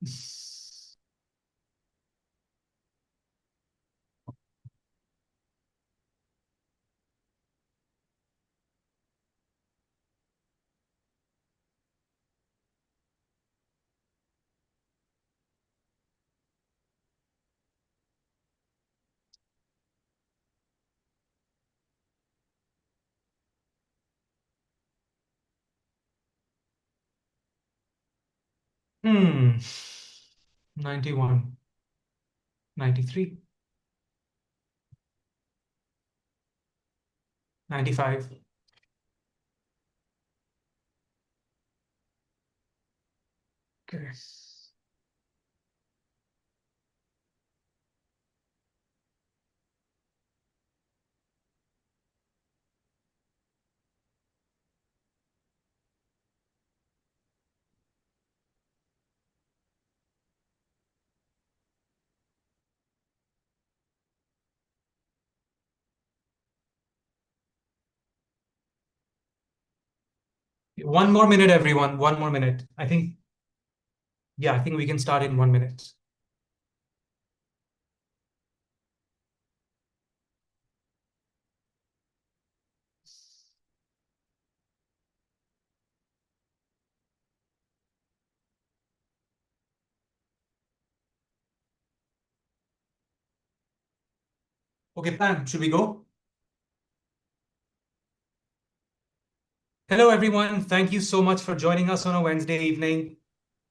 Hmm. 91, 93, 95. Okay. One more minute, everyone. One more minute. I think we can start in 1 minute. Okay, Pam, should we go? Hello, everyone. Thank you so much for joining us on a Wednesday evening.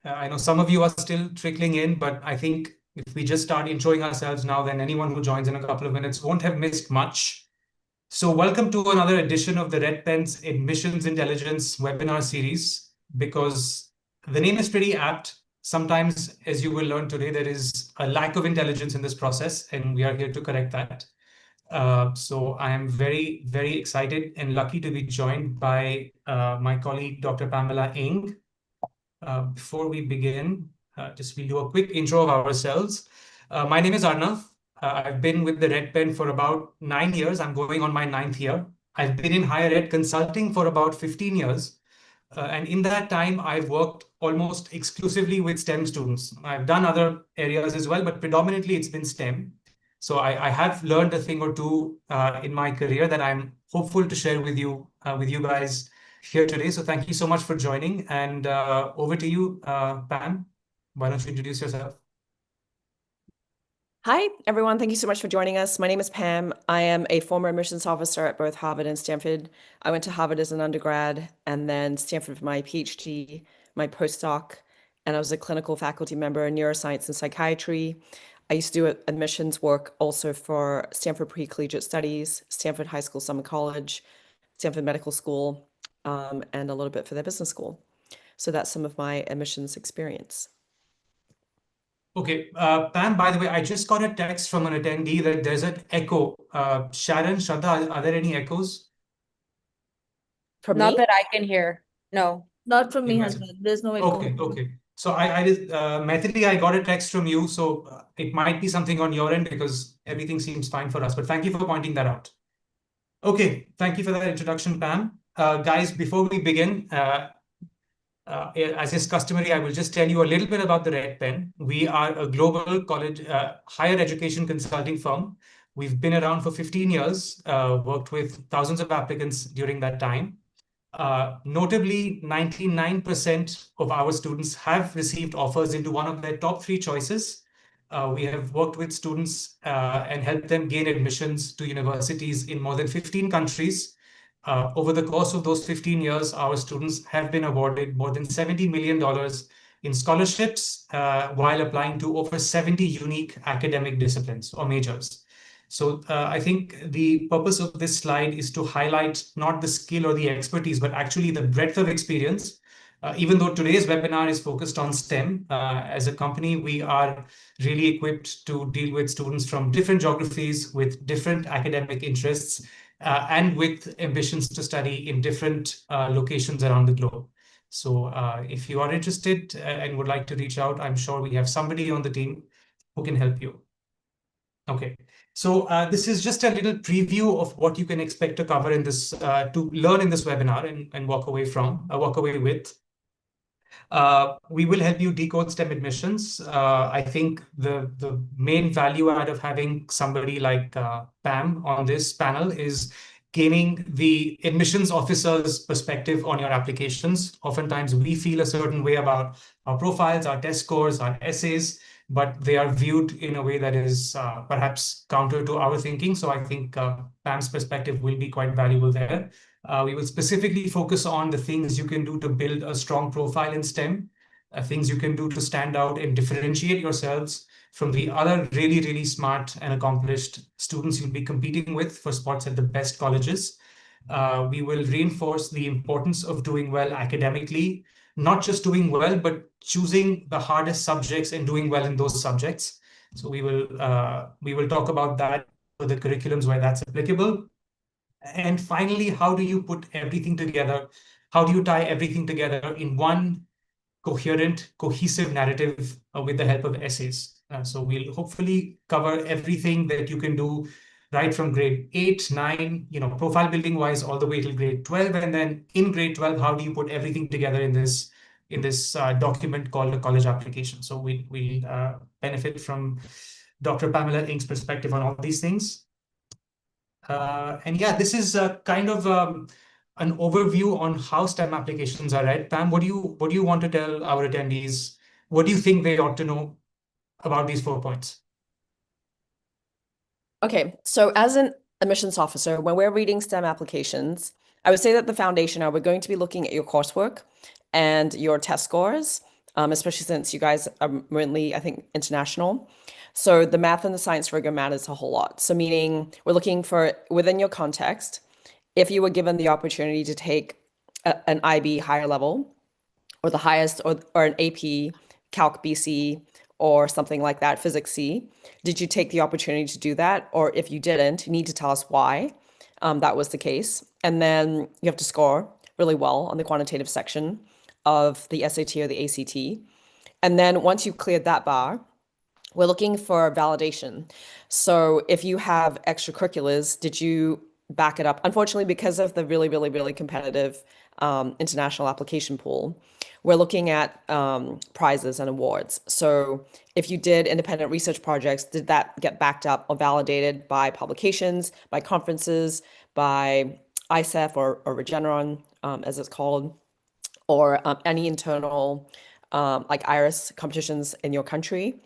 I know some of you are still trickling in, but I think if we just start introing ourselves now, then anyone who joins in a couple of minutes won't have missed much. So welcome to another edition of the Red Pen's Admissions Intelligence webinar series, because the name is pretty apt. Sometimes, as you will learn today, there is a lack of intelligence in this process, and we are here to correct that. So I am very, very excited and lucky to be joined by my colleague, Dr. Pamela Ng. Before we begin, just we'll do a quick intro of ourselves. My name is Arnav. I've been with the Red Pen for about 9 years. I'm going on my 9th year. I've been in higher ed consulting for about 15 years. And in that time, I've worked almost exclusively with STEM students. I've done other areas as well, but predominantly it's been STEM. So I have learned a thing or two in my career that I'm hopeful to share with you guys here today. So thank you so much for joining. And over to you, Pam. Why don't you introduce yourself? Hi, everyone. Thank you so much for joining us. My name is Pam. I am a former admissions officer at both Harvard and Stanford. I went to Harvard as an undergrad and then Stanford for my PhD, my postdoc, and I was a clinical faculty member in neuroscience and psychiatry. I used to do admissions work also for Stanford Pre-Collegiate Studies, Stanford High School Summer College, Stanford Medical School, and a little bit for their business school. So that's some of my admissions experience. Okay, Pam, by the way, I just got a text from an attendee that there's an echo. Sharon, Shraddha, are there any echoes? From Not me? that I can hear. No. Not from me, Imagine. husband. There's no echo. Okay. So Maithili, I got a text from you, so it might be something on your end because everything seems fine for us. But thank you for pointing that out. Okay, thank you for that introduction, Pam. Guys, before we begin, as is customary, I will just tell you a little bit about the Red Pen. We are a global college higher education consulting firm. We've been around for 15 years, worked with thousands of applicants during that time. Notably, 99% of our students have received offers into one of their top 3 choices. We have worked with students and helped them gain admissions to universities in more than 15 countries. Over the course of those 15 years, our students have been awarded more than $70 million in scholarships while applying to over 70 unique academic disciplines or majors. So I think the purpose of this slide is to highlight not the skill or the expertise, but actually the breadth of experience. Even though today's webinar is focused on STEM, as a company, we are really equipped to deal with students from different geographies with different academic interests and with ambitions to study in different locations around the globe. So if you are interested and would like to reach out, I'm sure we have somebody on the team who can help you. Okay, so this is just a little preview of what you can expect to cover in this, to learn in this webinar and walk away with. We will help you decode STEM admissions. I think the main value add of having somebody like Pam on this panel is gaining the admissions officer's perspective on your applications. Oftentimes, we feel a certain way about our profiles, our test scores, our essays, but they are viewed in a way that is perhaps counter to our thinking. So I think Pam's perspective will be quite valuable there. We will specifically focus on the things you can do to build a strong profile in STEM, things you can do to stand out and differentiate yourselves from the other really, really smart and accomplished students you'll be competing with for spots at the best colleges. We will reinforce the importance of doing well academically, not just doing well, but choosing the hardest subjects and doing well in those subjects. So we will talk about that for the curriculums where that's applicable. And finally, how do you put everything together? How do you tie everything together in one coherent, cohesive narrative with the help of essays? So we'll hopefully cover everything that you can do right from grade 8, 9, profile building wise, all the way till grade 12. And then in grade 12, how do you put everything together in this document called a college application? So we benefit from Dr. Pamela Ng's perspective on all these things. And yeah, this is kind of an overview on how STEM applications are read. Pam, what do you want to tell our attendees? What do you think they ought to know about these 4 points? Okay, so as an admissions officer, when we're reading STEM applications, I would say that the foundation are we're going to be looking at your coursework and your test scores, especially since you guys are mainly, I think, international. So the math and the science rigor matters a whole lot. So meaning we're looking for within your context, if you were given the opportunity to take an IB higher level or the highest or an AP Calc BC or something like that, Physics C, did you take the opportunity to do that? Or if you didn't, you need to tell us why that was the case. And then you have to score really well on the quantitative section of the SAT or the ACT. And then once you've cleared that bar, we're looking for validation. So if you have extracurriculars, did you back it up? Unfortunately, because of the really, really, really competitive international application pool, we're looking at prizes and awards. So if you did independent research projects, did that get backed up or validated by publications, by conferences, by ICEF or Regeneron, as it's called, or any internal like IRIS competitions in your country?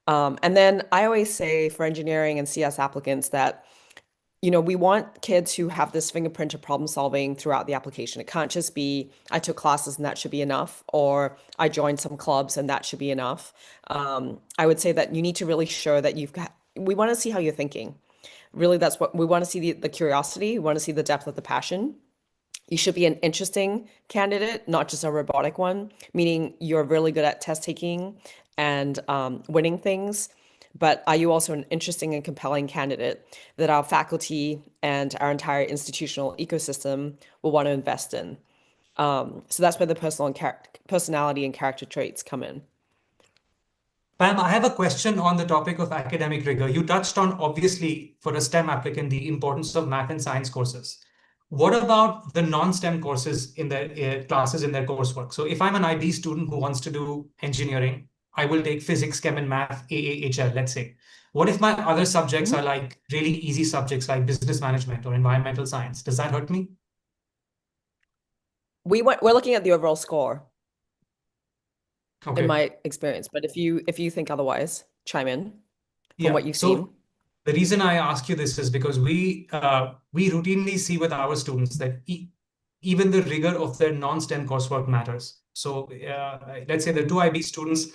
And then I always say for engineering and CS applicants that, we want kids who have this fingerprint of problem solving throughout the application. It can't just be, I took classes and that should be enough, or I joined some clubs and that should be enough. I would say that you need to really show that we want to see how you're thinking. Really, that's what we want to see, the curiosity. We want to see the depth of the passion. You should be an interesting candidate, not just a robotic one, meaning you're really good at test taking and winning things. But are you also an interesting and compelling candidate that our faculty and our entire institutional ecosystem will want to invest in? So that's where the personality and character traits come in. Pam, I have a question on the topic of academic rigor. You touched on, obviously, for a STEM applicant, the importance of math and science courses. What about the non-STEM courses in their classes in their coursework? So if I'm an IB student who wants to do engineering, I will take physics, chem, and math, AAHL, let's say. What if my other subjects are like really easy subjects like business management or environmental science? Does that hurt me? We're looking at the overall score Okay. in my experience, but if you think otherwise, chime in from what you've so seen. the reason I ask you this is because we routinely see with our students that even the rigor of their non-STEM coursework matters. So let's say the two IB students,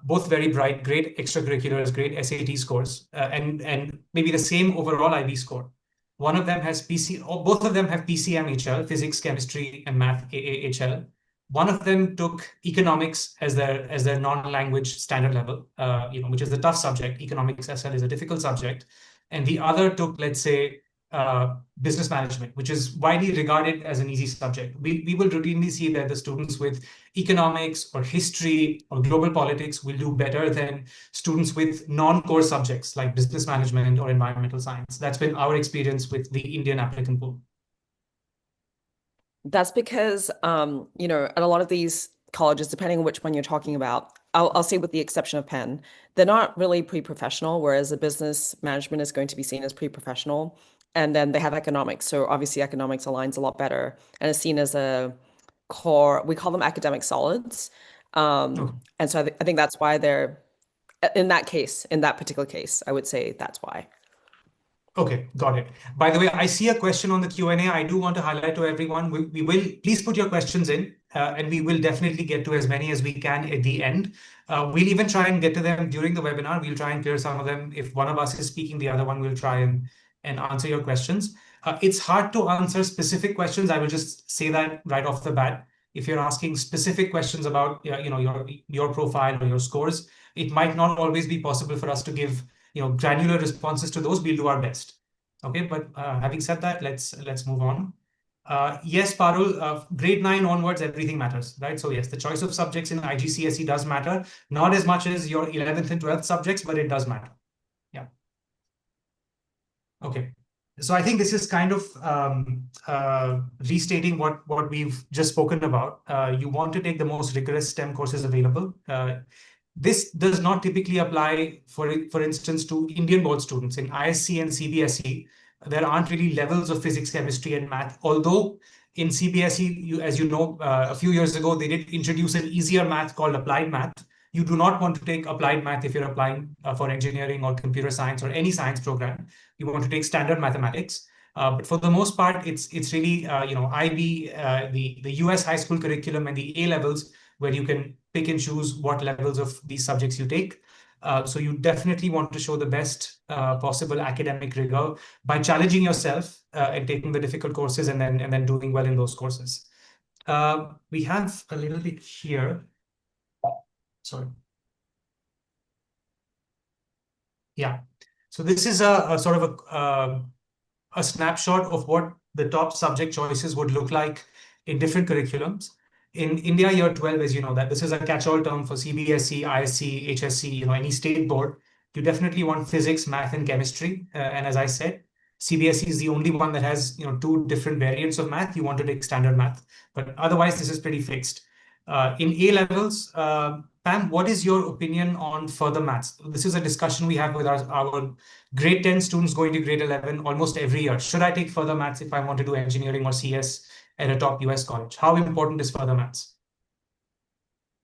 both very bright, great extracurriculars, great SAT scores, and maybe the same overall IB score. One of them has or both of them have PCMHL, physics, chemistry, and math AAHL. One of them took economics as their non-language standard level, which is the tough subject. Economics SL is a difficult subject, and the other took, let's say, business management, which is widely regarded as an easy subject. We will routinely see that the students with economics or history or global politics will do better than students with non-core subjects like business management or environmental science. That's been our experience with the Indian applicant pool. That's because, at a lot of these colleges, depending on which one you're talking about, I'll say with the exception of Penn, they're not really pre-professional, whereas a business management is going to be seen as pre-professional. And then they have economics. So obviously economics aligns a lot better and is seen as a core, we call them academic solids. Okay. And so I think that's why they're, in that case, in that particular case, I would say that's why. Okay, got it. By the way, I see a question on the Q&A. I do want to highlight to everyone, we will, please put your questions in, and we will definitely get to as many as we can at the end. We'll even try and get to them during the webinar. We'll try and clear some of them. If one of us is speaking, the other one will try and answer your questions. It's hard to answer specific questions. I will just say that right off the bat. If you're asking specific questions about your profile or your scores, it might not always be possible for us to give granular responses to those. We'll do our best. Okay, but having said that, let's move on. Yes, Parul, grade 9 onwards, everything matters, right? So yes, the choice of subjects in IGCSE does matter, not as much as your 11th and 12th subjects, but it does matter. Yeah. Okay. So I think this is kind of restating what we've just spoken about. You want to take the most rigorous STEM courses available. This does not typically apply, for instance, to Indian board students. In ISC and CBSE, there aren't really levels of physics, chemistry, and math. Although in CBSE, as you know, a few years ago, they did introduce an easier math called applied math. You do not want to take applied math if you're applying for engineering or computer science or any science program. You want to take standard mathematics. But for the most part, it's really IB, the US high school curriculum and the A levels, where you can pick and choose what levels of these subjects you take. So you definitely want to show the best possible academic rigor by challenging yourself and taking the difficult courses and then doing well in those courses. We have a little bit here. Sorry. Yeah. So this is a sort of a snapshot of what the top subject choices would look like in different curriculums. In India, year 12, as you know, that this is a catch-all term for CBSE, ISC, HSC, any state board. You definitely want physics, math, and chemistry. And as I said, CBSE is the only one that has two different variants of math. You want to take standard math, but otherwise this is pretty fixed. In A levels, Pam, what is your opinion on further maths? This is a discussion we have with our grade 10 students going to grade 11 almost every year. Should I take further maths if I want to do engineering or CS at a top US college? How important is further maths?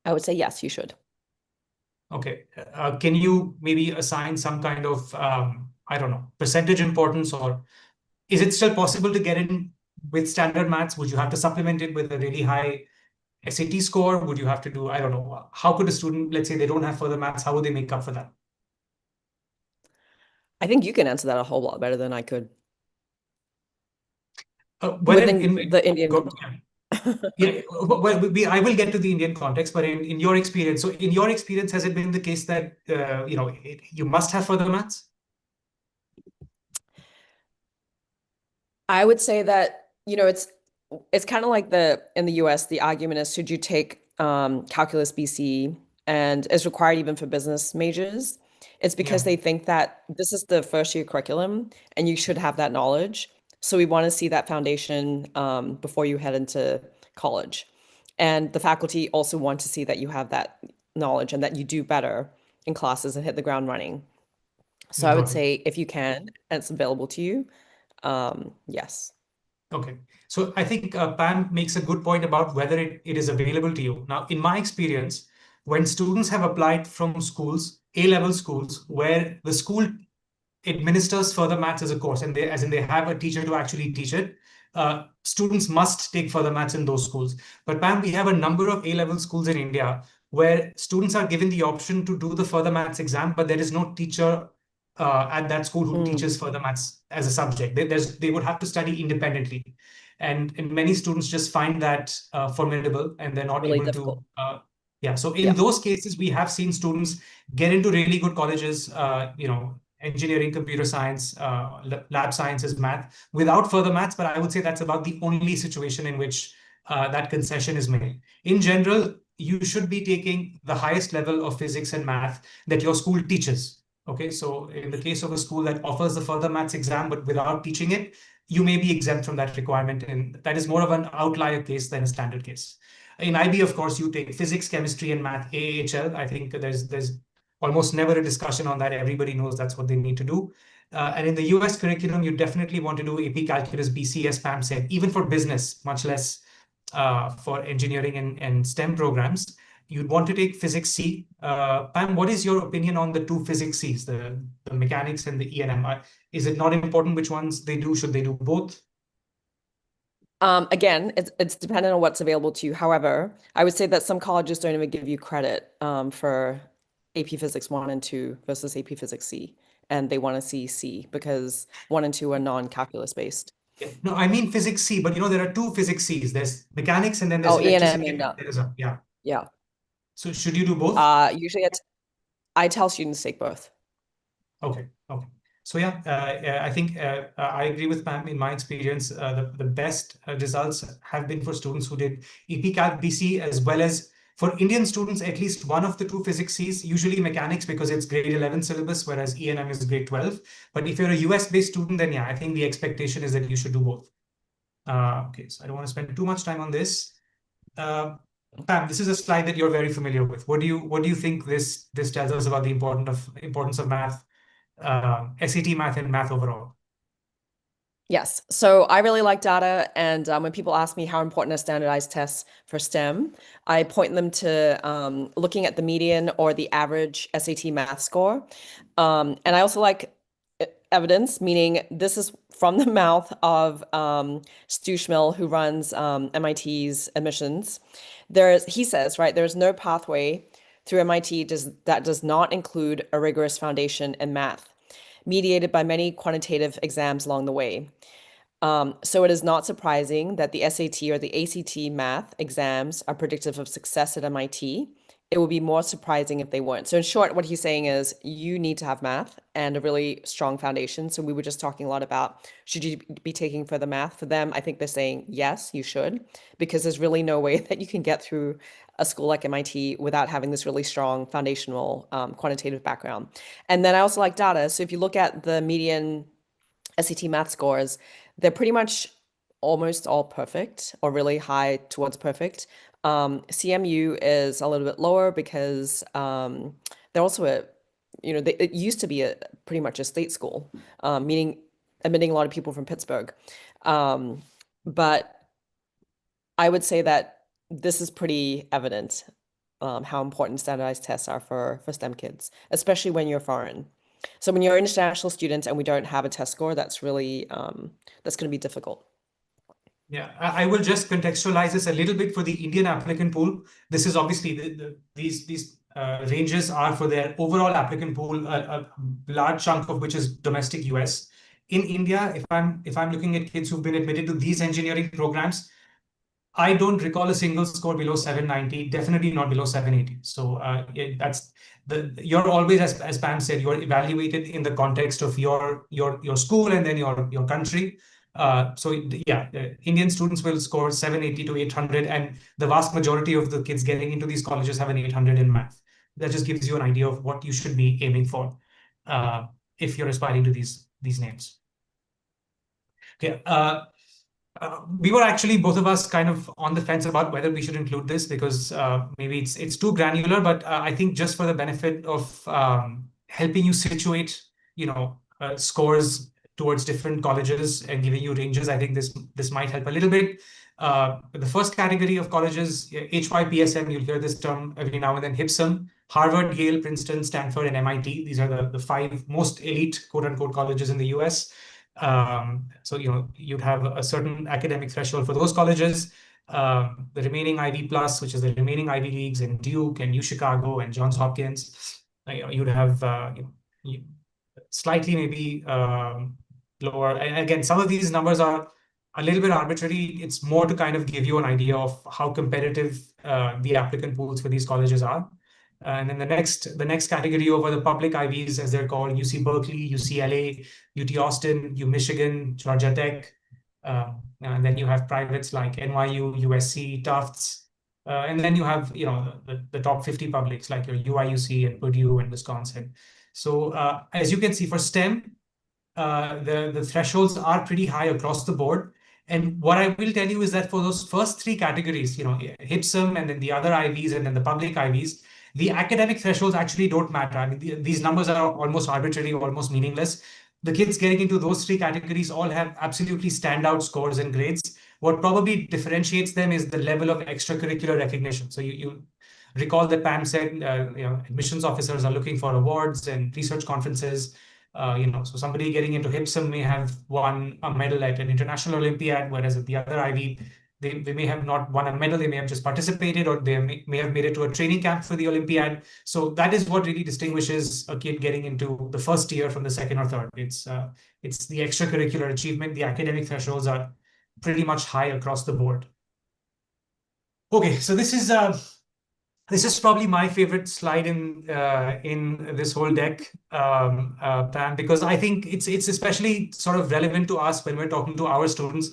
I would say yes, you should. Okay. Can you maybe assign some kind of, I don't know, percentage importance, or is it still possible to get in with standard maths? Would you have to supplement it with a really high SAT score? Would you have to do, I don't know, how could a student, let's say they don't have further maths, how would they make up for that? I think you can answer that a whole lot better than I could. Well, Within the Indian yeah, well, I will get to the Indian context, but in your experience, so in your experience, has it been the case that you must have further maths? I would say that, it's kind of like in the US, the argument is, should you take calculus BC, and is required even for business majors? It's because Yeah. they think that this is the first year curriculum and you should have that knowledge. So we want to see that foundation before you head into college. And the faculty also want to see that you have that knowledge and that you do better in classes and hit the ground running. So I would Got it. say if you can, and it's available to you, yes. Okay. So I think Pam makes a good point about whether it is available to you. Now, in my experience, when students have applied from schools, A-level schools, where the school administers further maths as a course, and they have a teacher to actually teach it, students must take further maths in those schools. But Pam, we have a number of A-level schools in India where students are given the option to do the further maths exam, but there is no teacher at that school who teaches further maths as a subject. They would have to study independently. And many students just find that formidable, and they're not Really able difficult. to. Yeah, so in those cases, we have seen students get into really good colleges, engineering, computer science, lab sciences, math, without further maths. But I would say that's about the only situation in which that concession is made. In general, you should be taking the highest level of physics and math that your school teaches. Okay, so in the case of a school that offers the further maths exam, but without teaching it, you may be exempt from that requirement. And that is more of an outlier case than a standard case. In IB, of course, you take physics, chemistry, and math, AHL. I think there's almost never a discussion on that. Everybody knows that's what they need to do. And in the US curriculum, you definitely want to do AP Calculus, BC, as Pam said, even for business, much less for engineering and STEM programs. You'd want to take Physics C. Pam, what is your opinion on the two Physics Cs, the mechanics and the E&M? Is it not important which ones they do? Should they do both? Again, it's dependent on what's available to you. However, I would say that some colleges don't even give you credit for AP Physics 1 and 2 versus AP Physics C. And they want to see C because 1 and 2 are non-calculus based. Yeah. No, I mean Physics C, but there are two Physics Cs. There's mechanics and then there's Oh, E&M electricity. and Yeah. yeah. So should you do both? Usually I tell students take both. Okay. So yeah, I think I agree with Pam. In my experience, the best results have been for students who did EP Calc BC, as well as for Indian students, at least one of the two Physics Cs, usually mechanics because it's grade 11 syllabus, whereas E&M is grade 12. But if you're a US-based student, then yeah, I think the expectation is that you should do both. Okay, so I don't want to spend too much time on this. Pam, this is a slide that you're very familiar with. What do you think this tells us about the importance of math, SAT math, and math overall? Yes. So I really like data. And when people ask me how important are standardized tests for STEM, I point them to looking at the median or the average SAT math score. And I also like evidence, meaning this is from the mouth of Stu Schmill, who runs MIT's admissions. He says, right, there's no pathway through MIT that does not include a rigorous foundation in math, mediated by many quantitative exams along the way. So it is not surprising that the SAT or the ACT math exams are predictive of success at MIT. It would be more surprising if they weren't. So in short, what he's saying is you need to have math and a really strong foundation. So we were just talking a lot about, should you be taking further math? For them, I think they're saying, yes, you should, because there's really no way that you can get through a school like MIT without having this really strong foundational quantitative background. And then I also like data. So if you look at the median SAT math scores, they're pretty much almost all perfect or really high towards perfect. CMU is a little bit lower because they're also it used to be pretty much a state school, meaning admitting a lot of people from Pittsburgh. But I would say that this is pretty evident how important standardized tests are for STEM kids, especially when you're foreign. So when you're an international student and we don't have a test score, that's really that's going to be difficult. Yeah, I will just contextualize this a little bit for the Indian applicant pool. This is obviously these ranges are for their overall applicant pool, a large chunk of which is domestic US. In India, if I'm looking at kids who've been admitted to these engineering programs, I don't recall a single score below 790, definitely not below 780. So you're always, as Pam said, you're evaluated in the context of your school and then your country. So yeah, Indian students will score 780 to 800, and the vast majority of the kids getting into these colleges have an 800 in math. That just gives you an idea of what you should be aiming for if you're aspiring to these names. Okay. We were actually, both of us, kind of on the fence about whether we should include this because maybe it's too granular, but I think just for the benefit of helping you situate, scores towards different colleges and giving you ranges, I think this might help a little bit. The first category of colleges, HYPSM, you'll hear this term every now and then, HIPSM, Harvard, Yale, Princeton, Stanford, and MIT. These are the five most elite, quote unquote, colleges in the US. So you'd have a certain academic threshold for those colleges. The remaining Ivy Plus, which is the remaining Ivy Leagues in Duke and UChicago and Johns Hopkins, you'd have slightly maybe lower. And again, some of these numbers are a little bit arbitrary. It's more to kind of give you an idea of how competitive the applicant pools for these colleges are. And then the next category over the public Ivies, as they're called, UC Berkeley, UCLA, UT Austin, U Michigan, Georgia Tech. And then you have privates like NYU, USC, Tufts. And then you have, the top 50 publics like your UIUC and Purdue and Wisconsin. So as you can see for STEM, the thresholds are pretty high across the board. And what I will tell you is that for those first three categories, HIPSM and then the other IVs and then the public IVs, the academic thresholds actually don't matter. I mean, these numbers are almost arbitrary, almost meaningless. The kids getting into those three categories all have absolutely standout scores and grades. What probably differentiates them is the level of extracurricular recognition. So you recall that Pam said, admissions officers are looking for awards and research conferences. So somebody getting into HIPSM may have won a medal at an international Olympiad, whereas at the other Ivy, they may have not won a medal, they may have just participated, or they may have made it to a training camp for the Olympiad. So that is what really distinguishes a kid getting into the first year from the second or third. It's the extracurricular achievement. The academic thresholds are pretty much high across the board. Okay, so this is probably my favorite slide in this whole deck, Pam, because I think it's especially sort of relevant to us when we're talking to our students,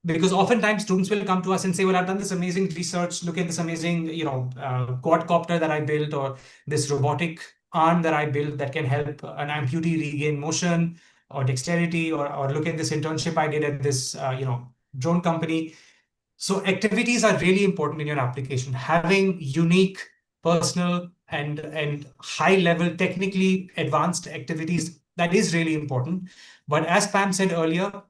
because oftentimes students will come to us and say, well, I've done this amazing research. Look at this amazing, quadcopter that I built, or this robotic arm that I built that can help an amputee regain motion or dexterity, or look at this internship I did at this, drone company. So activities are really important in your application. Having unique, personal, and high-level, technically advanced activities, that is really important. But as Pam said earlier,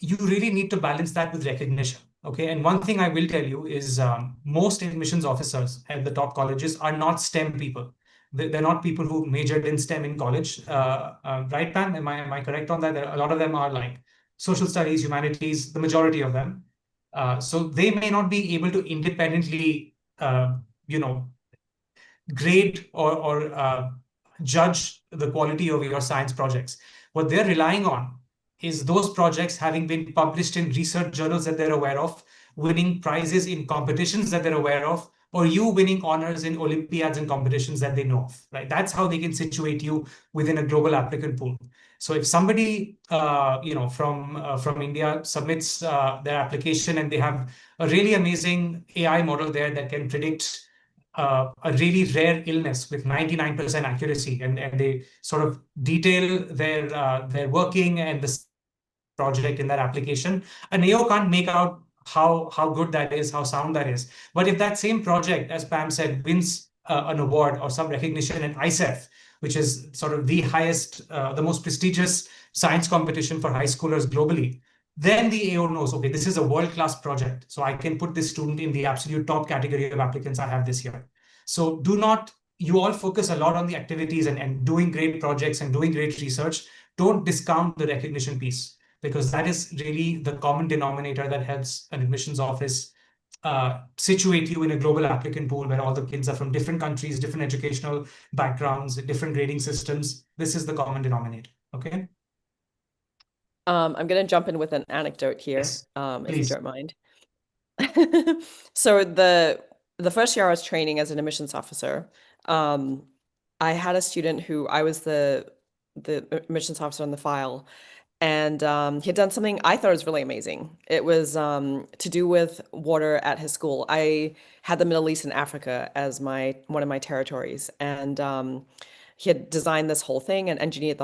you really need to balance that with recognition. Okay, and one thing I will tell you is most admissions officers at the top colleges are not STEM people. They're not people who majored in STEM in college. Right, Pam? Am I correct on that? A lot of them are like social studies, humanities, the majority of them. So they may not be able to independently, grade or judge the quality of your science projects. What they're relying on is those projects having been published in research journals that they're aware of, winning prizes in competitions that they're aware of, or you winning honors in Olympiads and competitions that they know of, right? That's how they can situate you within a global applicant pool. So if somebody, from India submits their application and they have a really amazing AI model there that can predict a really rare illness with 99% accuracy, and they sort of detail their working and the project in that application, an AO can't make out how good that is, how sound that is. But if that same project, as Pam said, wins an award or some recognition in ICEF, which is sort of the highest, the most prestigious science competition for high schoolers globally, then the AO knows, okay, this is a world-class project, so I can put this student in the absolute top category of applicants I have this year. So you all focus a lot on the activities and doing great projects and doing great research. Don't discount the recognition piece, because that is really the common denominator that helps an admissions office situate you in a global applicant pool where all the kids are from different countries, different educational backgrounds, different grading systems. This is the common denominator. Okay. I'm going to jump in with an anecdote here, Yes, if you please. don't mind. So the first year I was training as an admissions officer, I had a student who I was the admissions officer on the file, and he had done something I thought was really amazing. It was to do with water at his school. I had the Middle East and Africa as one of my territories, and he had designed this whole thing and engineered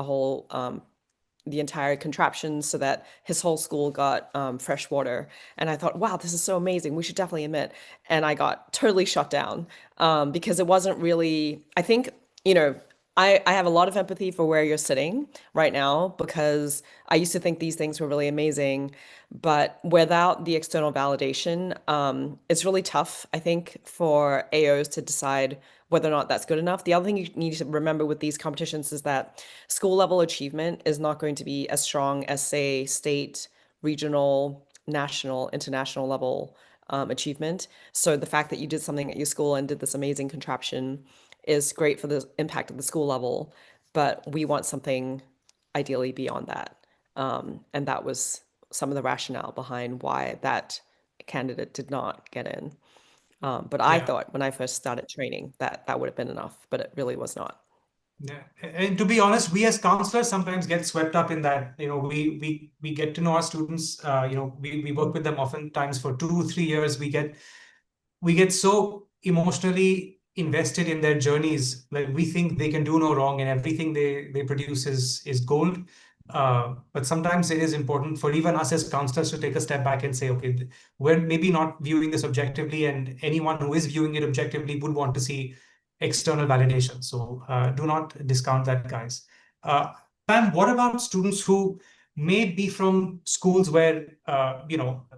the entire contraption so that his whole school got fresh water. And I thought, wow, this is so amazing. We should definitely admit. And I got totally shut down because it wasn't really, I think, I have a lot of empathy for where you're sitting right now, because I used to think these things were really amazing, but without the external validation, it's really tough, I think, for AOs to decide whether or not that's good enough. The other thing you need to remember with these competitions is that school level achievement is not going to be as strong as, say, state, regional, national, international level achievement. So the fact that you did something at your school and did this amazing contraption is great for the impact of the school level, but we want something ideally beyond that. And that was some of the rationale behind why that candidate did not get in. But I thought when I first started training that would have been enough, but it really was not. Yeah, and to be honest, we as counselors sometimes get swept up in that. We get to know our students. We work with them oftentimes for 2-3 years. We get so emotionally invested in their journeys that we think they can do no wrong and everything they produce is gold. But sometimes it is important for even us as counselors to take a step back and say, okay, we're maybe not viewing this objectively, and anyone who is viewing it objectively would want to see external validation. So do not discount that, guys. Pam, what about students who may be from schools where,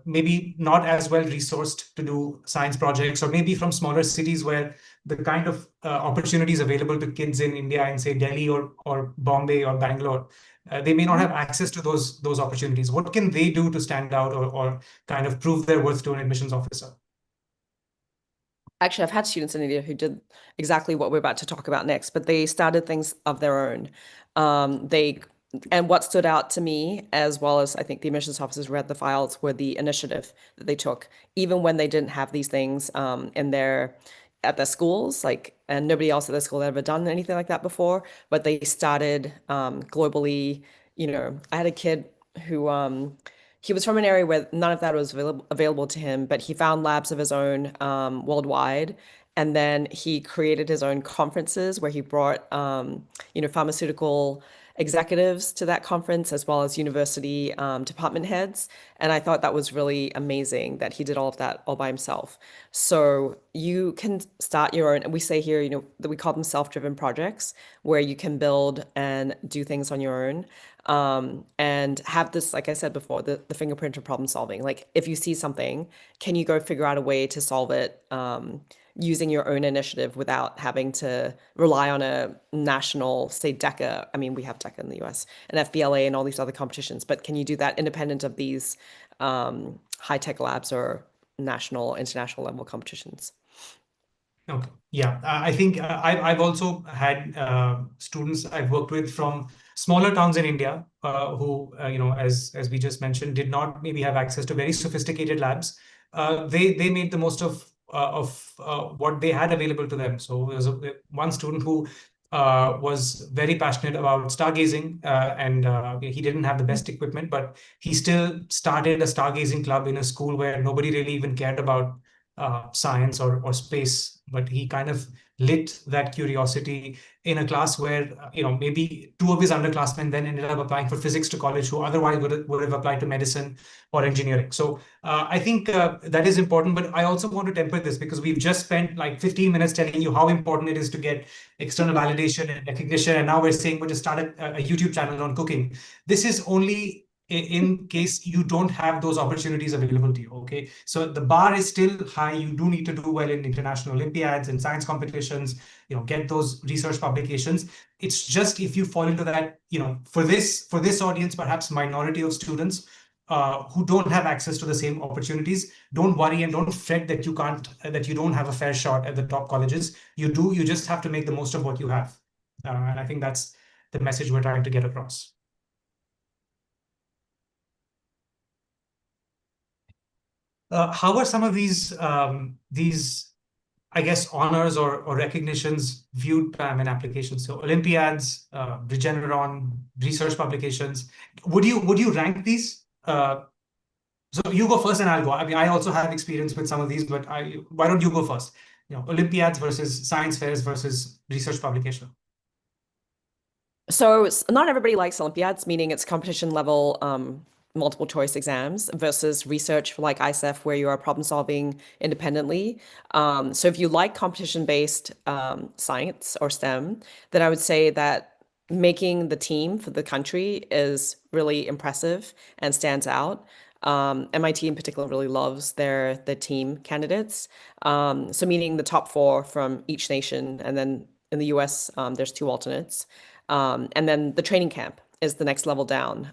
maybe not as well resourced to do science projects, or maybe from smaller cities where the kind of opportunities available to kids in India in, say, Delhi or Bombay or Bangalore, they may not have access to those opportunities. What can they do to stand out or kind of prove their worth to an admissions officer? Actually, I've had students in India who did exactly what we're about to talk about next, but they started things of their own. And what stood out to me, as well as I think the admissions officers read the files, were the initiative that they took, even when they didn't have these things at their schools, and nobody else at their school had ever done anything like that before. But they started globally. I had a kid who he was from an area where none of that was available to him, but he found labs of his own worldwide. And then he created his own conferences where he brought, pharmaceutical executives to that conference, as well as university department heads. And I thought that was really amazing that he did all of that all by himself. So you can start your own, and we say here, that we call them self-driven projects, where you can build and do things on your own. And have this, like I said before, the fingerprint of problem solving. Like if you see something, can you go figure out a way to solve it using your own initiative without having to rely on a national, say, DECA. I mean, we have DECA in the US and FBLA and all these other competitions, but can you do that independent of these high-tech labs or national, international level competitions? Okay. Yeah, I think I've also had students I've worked with from smaller towns in India who, as we just mentioned, did not maybe have access to very sophisticated labs. They made the most of what they had available to them. So there was one student who was very passionate about stargazing, and he didn't have the best equipment, but he still started a stargazing club in a school where nobody really even cared about science or space, but he kind of lit that curiosity in a class where maybe two of his underclassmen then ended up applying for physics to college, who otherwise would have applied to medicine or engineering. So I think that is important, but I also want to temper this because we've just spent like 15 minutes telling you how important it is to get external validation and recognition, and now we're saying we're just start a YouTube channel on cooking. This is only in case you don't have those opportunities available to you. Okay, so the bar is still high. You do need to do well in international Olympiads and science competitions, get those research publications. It's just if you fall into that, for this audience, perhaps minority of students who don't have access to the same opportunities, don't worry and don't fret that you don't have a fair shot at the top colleges. You just have to make the most of what you have. And I think that's the message we're trying to get across. How are some of these, I guess, honors or recognitions viewed, Pam, in applications? So Olympiads, Regeneron, research publications. Would you rank these? So you go first and I'll go. I mean, I also have experience with some of these, but why don't you go first? Olympiads versus science fairs versus research publication. So not everybody likes Olympiads, meaning it's competition level multiple choice exams versus research like ISEF, where you are problem solving independently. So if you like competition-based science or STEM, then I would say that making the team for the country is really impressive and stands out. MIT in particular really loves the team candidates. So meaning the top four from each nation, and then in the US, there's two alternates. And then the training camp is the next level down.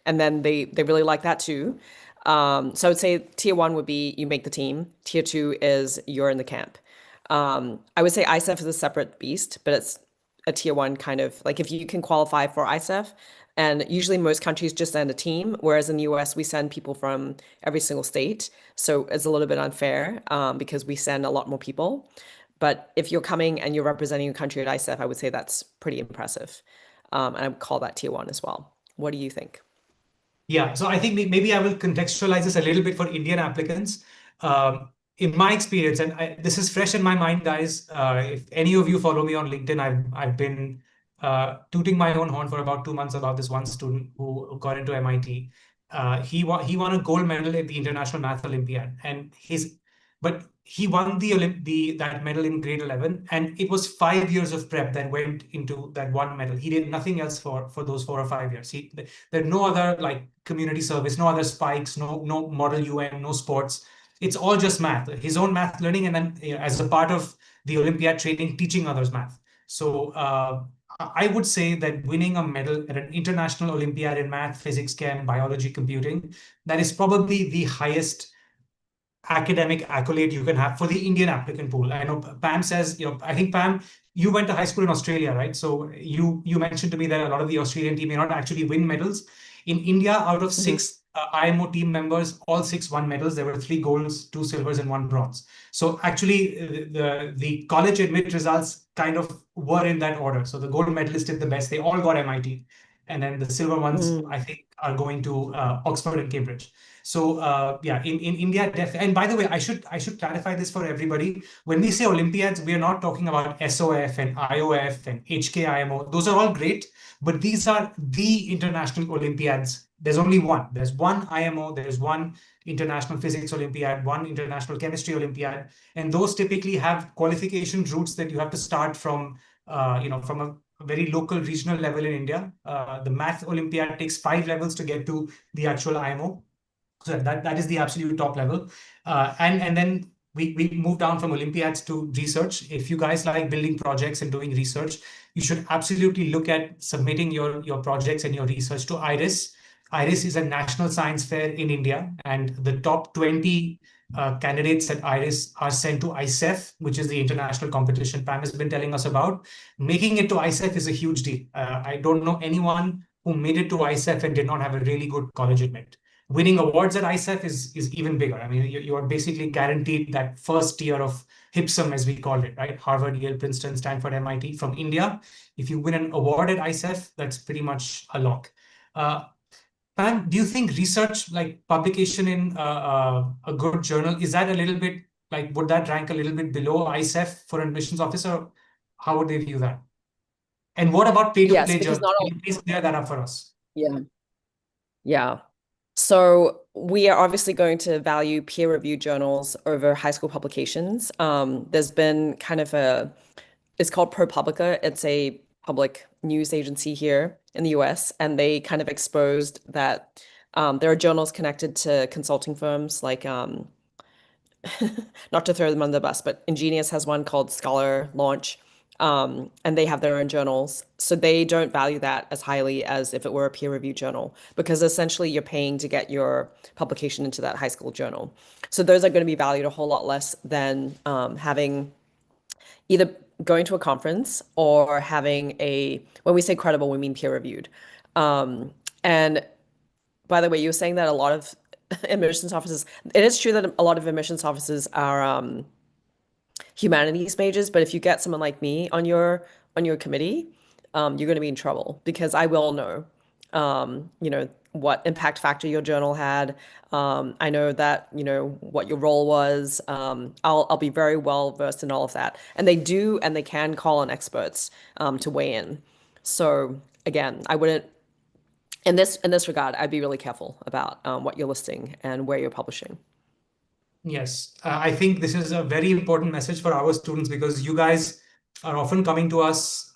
And then they really like that too. So I would say tier one would be you make the team. Tier two is you're in the camp. I would say ISEF is a separate beast, but it's a tier one kind of, like if you can qualify for ISEF, and usually most countries just send a team, whereas in the US we send people from every single state. So it's a little bit unfair because we send a lot more people. But if you're coming and you're representing your country at ISEF, I would say that's pretty impressive. And I would call that tier one as well. What do you think? Yeah, so I think maybe I will contextualize this a little bit for Indian applicants. In my experience, and this is fresh in my mind, guys. If any of you follow me on LinkedIn, I've been tooting my own horn for about 2 months about this one student who got into MIT. He won a gold medal at the International Math Olympiad, and he won that medal in grade 11, and it was 5 years of prep that went into that one medal. He did nothing else for those 4 or 5 years. There are no other like community service, no other spikes, no model UN, no sports. It's all just math, his own math learning, and then as a part of the Olympiad training, teaching others math. So I would say that winning a medal at an international Olympiad in math, physics, chem, biology, computing, that is probably the highest academic accolade you can have for the Indian applicant pool. I know Pam says, I think Pam, you went to high school in Australia, right? So you mentioned to me that a lot of the Australian team may not actually win medals. In India, out of six IMO team members, all six won medals. There were 3 golds, 2 silvers, and 1 bronze. So actually, the college admit results kind of were in that order. So the gold medalist did the best. They all got MIT. And then the silver ones, I think, are going to Oxford and Cambridge. So yeah, in India, and by the way, I should clarify this for everybody. When we say Olympiads, we are not talking about SOF and IOF and HKIMO. Those are all great, but these are the international Olympiads. There's only one. There's one IMO, there's one International Physics Olympiad, one International Chemistry Olympiad, and those typically have qualification routes that you have to start from, from a very local regional level in India. The Math Olympiad takes 5 levels to get to the actual IMO. So that is the absolute top level. And then we move down from Olympiads to research. If you guys like building projects and doing research, you should absolutely look at submitting your projects and your research to IRIS. IRIS is a national science fair in India, and the top 20 candidates at IRIS are sent to ICEF, which is the international competition Pam has been telling us about. Making it to ICEF is a huge deal. I don't know anyone who made it to ICEF and did not have a really good college admit. Winning awards at ICEF is even bigger. I mean, you are basically guaranteed that first tier of HIPSM, as we call it, right? Harvard, Yale, Princeton, Stanford, MIT from India. If you win an award at ICEF, that's pretty much a lock. Pam, do you think research, like publication in a good journal, is that a little bit, like, would that rank a little bit below ICEF for an admissions officer? How would they view that? And what about pay-to-play because journals? not all. Can you please clear that up for us? Yeah. So we are obviously going to value peer-reviewed journals over high school publications. There's been kind of it's called ProPublica. It's a public news agency here in the US, and they kind of exposed that there are journals connected to consulting firms like, not to throw them under the bus, but Ingenious has one called Scholar Launch. And they have their own journals. So they don't value that as highly as if it were a peer-reviewed journal, because essentially you're paying to get your publication into that high school journal. So those are going to be valued a whole lot less than having either going to a conference or having when we say credible, we mean peer-reviewed. And by the way, you were saying that a lot of admissions offices, it is true that a lot of admissions offices are humanities majors, but if you get someone like me on your committee, you're going to be in trouble, because I will know, what impact factor your journal had. I know that, what your role was. I'll be very well versed in all of that. And they do, and they can call on experts to weigh in. So again, I wouldn't, in this regard, I'd be really careful about what you're listing and where you're publishing. Yes, I think this is a very important message for our students, because you guys are often coming to us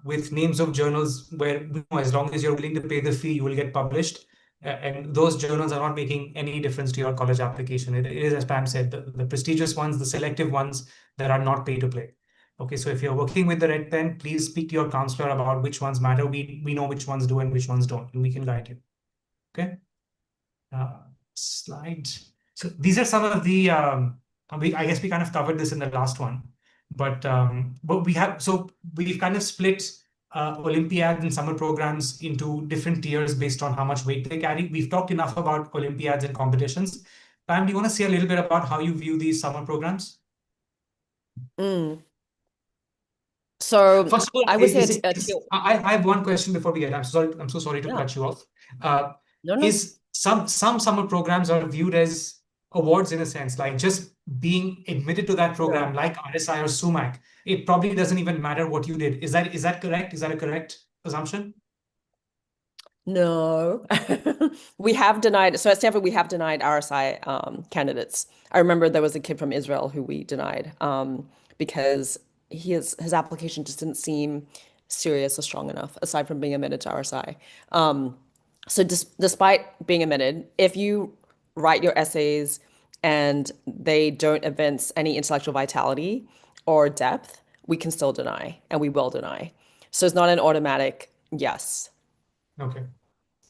with names of journals where, as long as you're willing to pay the fee, you will get published. And those journals are not making any difference to your college application. It is, as Pam said, the prestigious ones, the selective ones that are not pay to play. Okay, so if you're working with the Red Pen, please speak to your counselor about which ones matter. We know which ones do and which ones don't, and we can guide you. Okay. Slide. So these are some of the, I guess we kind of covered this in the last one, but we've kind of split Olympiads and summer programs into different tiers based on how much weight they carry. We've talked enough about Olympiads and competitions. Pam, do you want to say a little bit about how you view these summer programs? So first of all, I would say I have one question before we get. I'm so sorry to cut you off. No. Is some summer programs are viewed as awards in a sense, like just being admitted to that program, like RSI or SUMAC, it probably doesn't even matter what you did. Is that correct? Is that a correct assumption? No, we have denied. So at Stanford, we have denied RSI candidates. I remember there was a kid from Israel who we denied because his application just didn't seem serious or strong enough, aside from being admitted to RSI. So despite being admitted, if you write your essays and they don't evince any intellectual vitality or depth, we can still deny and we will deny. So it's not an automatic yes. Okay.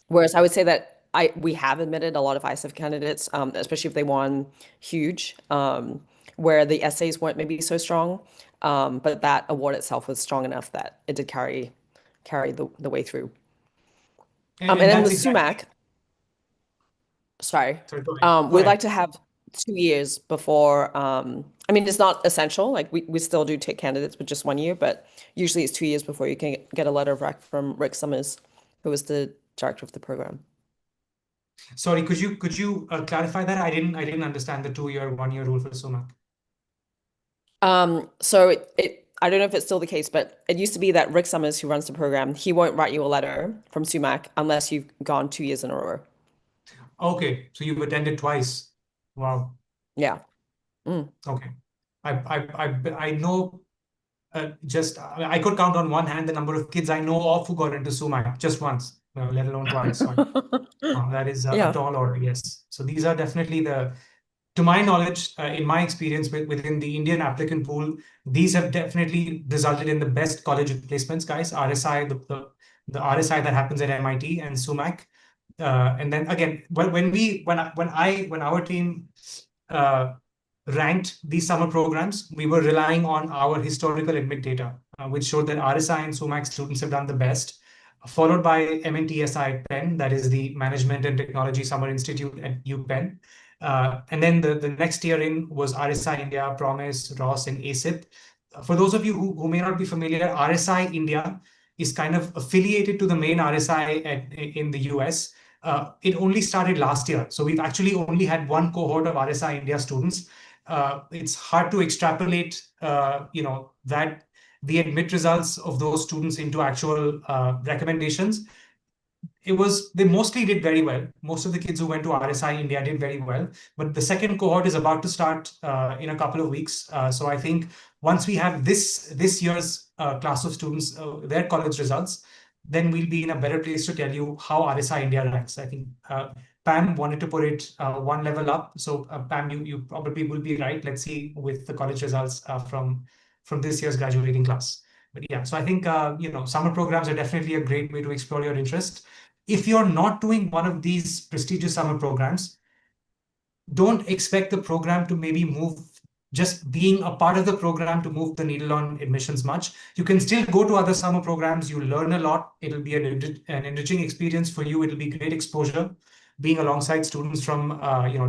Whereas I would say that we have admitted a lot of ISEF candidates, especially if they won huge, where the essays weren't maybe so strong, but that award itself was strong enough that it did carry the way through. And then that's with exactly. SUMAC, sorry, Sorry, go ahead. Go we'd ahead. like to have 2 years before. I mean, it's not essential. Like we still do take candidates with just 1 year, but usually it's 2 years before you can get a letter of rec from Rick Summers, who was the director of the program. Sorry, could you clarify that? I didn't understand the 2-year, 1-year rule for SUMAC. So I don't know if it's still the case, but it used to be that Rick Summers, who runs the program, he won't write you a letter from SUMAC unless you've gone 2 years in a row. Okay, so you've attended twice. Wow. Yeah. Mm. Okay. I know I could count on one hand the number of kids I know of who got into SUMAC just once, let alone twice. Sorry. That is a Yeah. tall order, yes. So these are definitely to my knowledge, in my experience within the Indian applicant pool, these have definitely resulted in the best college placements, guys. RSI, the RSI that happens at MIT and SUMAC. And then again, when our team ranked these summer programs, we were relying on our historical admit data, which showed that RSI and SUMAC students have done the best, followed by MNTSI at Penn, that is the Management and Technology Summer Institute at UPenn. And then the next year in was RSI India, Promise, Ross, and ASIP. For those of you who may not be familiar, RSI India is kind of affiliated to the main RSI in the US. It only started last year. So we've actually only had one cohort of RSI India students. It's hard to extrapolate, that the admit results of those students into actual recommendations. They mostly did very well. Most of the kids who went to RSI India did very well, but the second cohort is about to start in a couple of weeks. So I think once we have this year's class of students, their college results, then we'll be in a better place to tell you how RSI India ranks. I think Pam wanted to put it one level up. So Pam, you probably will be right. Let's see with the college results from this year's graduating class. But yeah, so I think summer programs are definitely a great way to explore your interest. If you're not doing one of these prestigious summer programs, don't expect the program to maybe move, just being a part of the program to move the needle on admissions much. You can still go to other summer programs. You learn a lot. It'll be an enriching experience for you. It'll be great exposure, being alongside students from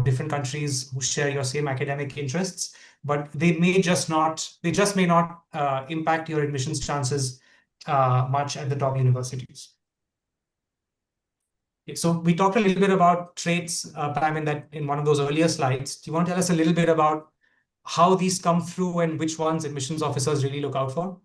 different countries who share your same academic interests. But they just may not impact your admissions chances much at the top universities. So we talked a little bit about traits, Pam, in one of those earlier slides. Do you want to tell us a little bit about how these come through and which ones admissions officers really look out for?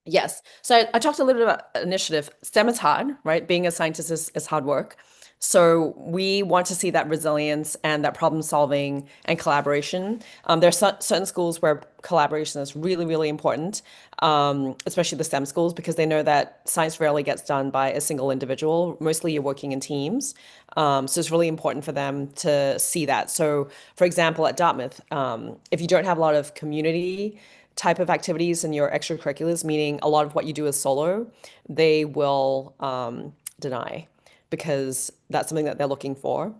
Yes. So I talked a little bit about initiative. STEM is hard, right? Being a scientist is hard work. So we want to see that resilience and that problem solving and collaboration. There are certain schools where collaboration is really, really important, especially the STEM schools, because they know that science rarely gets done by a single individual. Mostly you're working in teams. So it's really important for them to see that. So for example, at Dartmouth, if you don't have a lot of community type of activities in your extracurriculars, meaning a lot of what you do is solo, they will deny, because that's something that they're looking for.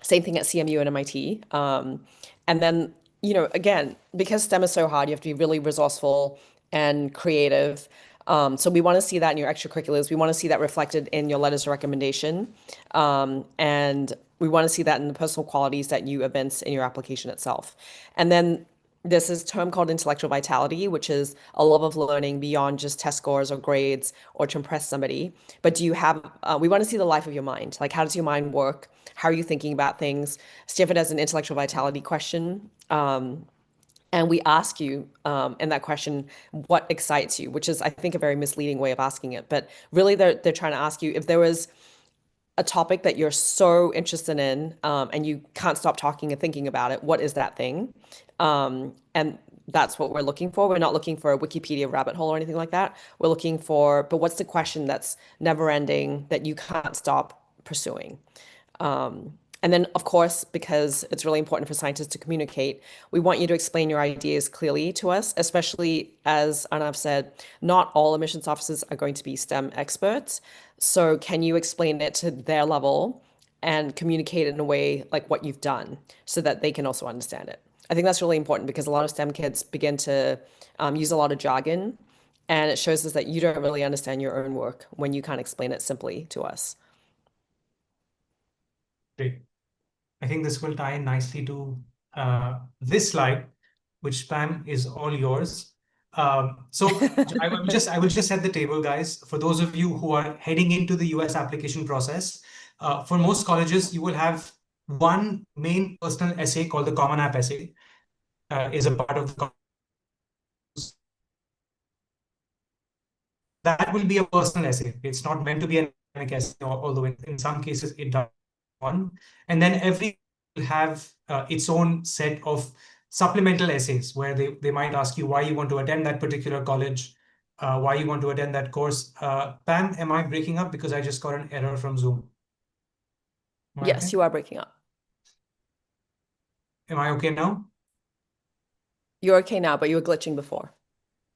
Same thing at CMU and MIT. And then, again, because STEM is so hard, you have to be really resourceful and creative. So we want to see that in your extracurriculars. We want to see that reflected in your letters of recommendation. And we want to see that in the personal qualities that you evince in your application itself. And then There's this term called intellectual vitality, which is a love of learning beyond just test scores or grades or to impress somebody. But do you have, we want to see the life of your mind. Like, how does your mind work? How are you thinking about things? Stanford has an intellectual vitality question. And we ask you in that question, what excites you, which is, I think, a very misleading way of asking it. But really, they're trying to ask you if there was a topic that you're so interested in and you can't stop talking and thinking about it, what is that thing? And that's what we're looking for. We're not looking for a Wikipedia rabbit hole or anything like that. We're looking for, but what's the question that's never ending that you can't stop pursuing? And then, of course, because it's really important for scientists to communicate, we want you to explain your ideas clearly to us, especially as Arnav said, not all admissions officers are going to be STEM experts. So can you explain it to their level and communicate it in a way like what you've done so that they can also understand it? I think that's really important because a lot of STEM kids begin to use a lot of jargon, and it shows us that you don't really understand your own work when you can't explain it simply to us. Great. I think this will tie in nicely to this slide, which Pam is all yours. I will just set the table, guys. For those of you who are heading into the US application process, for most colleges, you will have one main personal essay called the Common App essay, is a part of the that will be a personal essay. It's not meant to be an academic essay, although in some cases it does one. And then every will have its own set of supplemental essays where they might ask you why you want to attend that particular college, why you want to attend that course. Pam, am I breaking up? Because I just got an error from Zoom. Yes, you are breaking up. Am I okay now? You're okay now, but you were glitching before.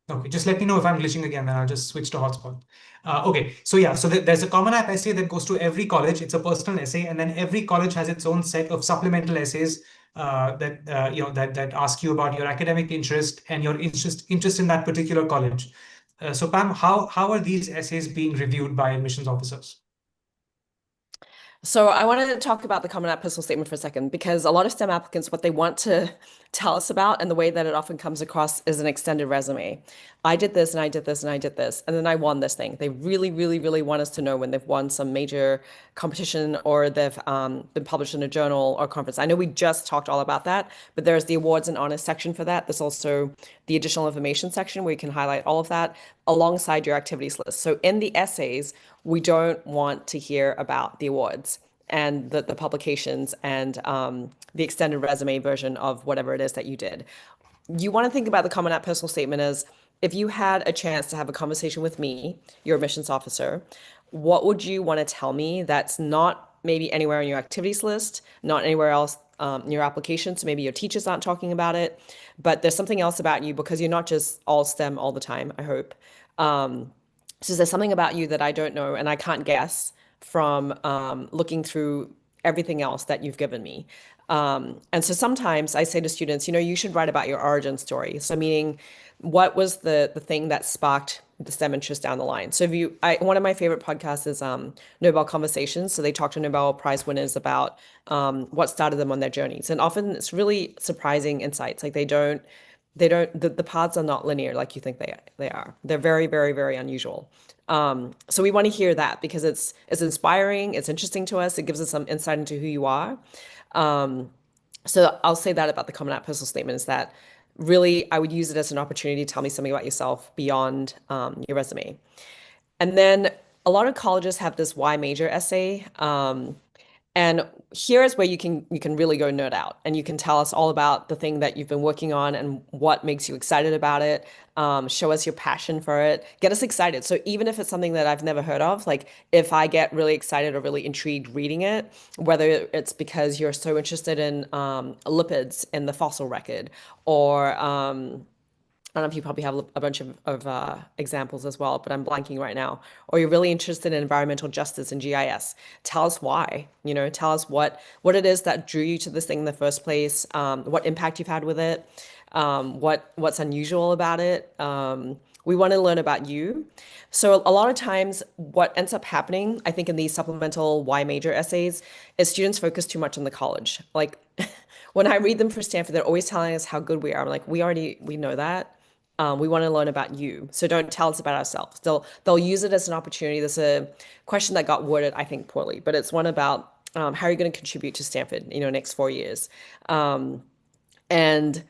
Okay, just let me know if I'm glitching again, then I'll just switch to hotspot. Okay, so yeah, so there's a Common App essay that goes to every college. It's a personal essay, and then every college has its own set of supplemental essays that ask you about your academic interest and your interest in that particular college. So Pam, how are these essays being reviewed by admissions officers? So I wanted to talk about the Common App personal statement for a second, because a lot of STEM applicants, what they want to tell us about and the way that it often comes across is an extended resume. I did this and I did this and I did this, and then I won this thing. They really, really, really want us to know when they've won some major competition or they've been published in a journal or conference. I know we just talked all about that, but there's the awards and honors section for that. There's also the additional information section where you can highlight all of that alongside your activities list. So in the essays, we don't want to hear about the awards and the publications and the extended resume version of whatever it is that you did. You want to think about the Common App personal statement as if you had a chance to have a conversation with me, your admissions officer, what would you want to tell me that's not maybe anywhere on your activities list, not anywhere else in your application, so maybe your teachers aren't talking about it, but there's something else about you because you're not just all STEM all the time, I hope. So there's something about you that I don't know and I can't guess from looking through everything else that you've given me. And so sometimes I say to students, you should write about your origin story. So meaning, what was the thing that sparked the STEM interest down the line? So one of my favorite podcasts is Nobel Conversations. So they talk to Nobel Prize winners about what started them on their journeys. And often it's really surprising insights. Like the paths are not linear like you think they are. They're very, very, very unusual. So we want to hear that because it's inspiring, it's interesting to us, it gives us some insight into who you are. So I'll say that about the Common App personal statement is that really I would use it as an opportunity to tell me something about yourself beyond your resume. And then a lot of colleges have this why major essay. And here is where you can really go nerd out and you can tell us all about the thing that you've been working on and what makes you excited about it. Show us your passion for it. Get us excited. So even if it's something that I've never heard of, like if I get really excited or really intrigued reading it, whether it's because you're so interested in lipids in the fossil record or I don't know if you probably have a bunch of examples as well, but I'm blanking right now. Or you're really interested in environmental justice and GIS. Tell us why. Tell us what it is that drew you to this thing in the first place. What impact you've had with it. What's unusual about it. We want to learn about you. So a lot of times, what ends up happening, I think, in these supplemental why major essays, is students focus too much on the college. Like when I read them for Stanford, they're always telling us how good we are. I'm like, we know that. We want to learn about you. So don't tell us about ourselves. They'll use it as an opportunity. There's a question that got worded, I think, poorly, but it's one about how are you going to contribute to Stanford, next 4 years. And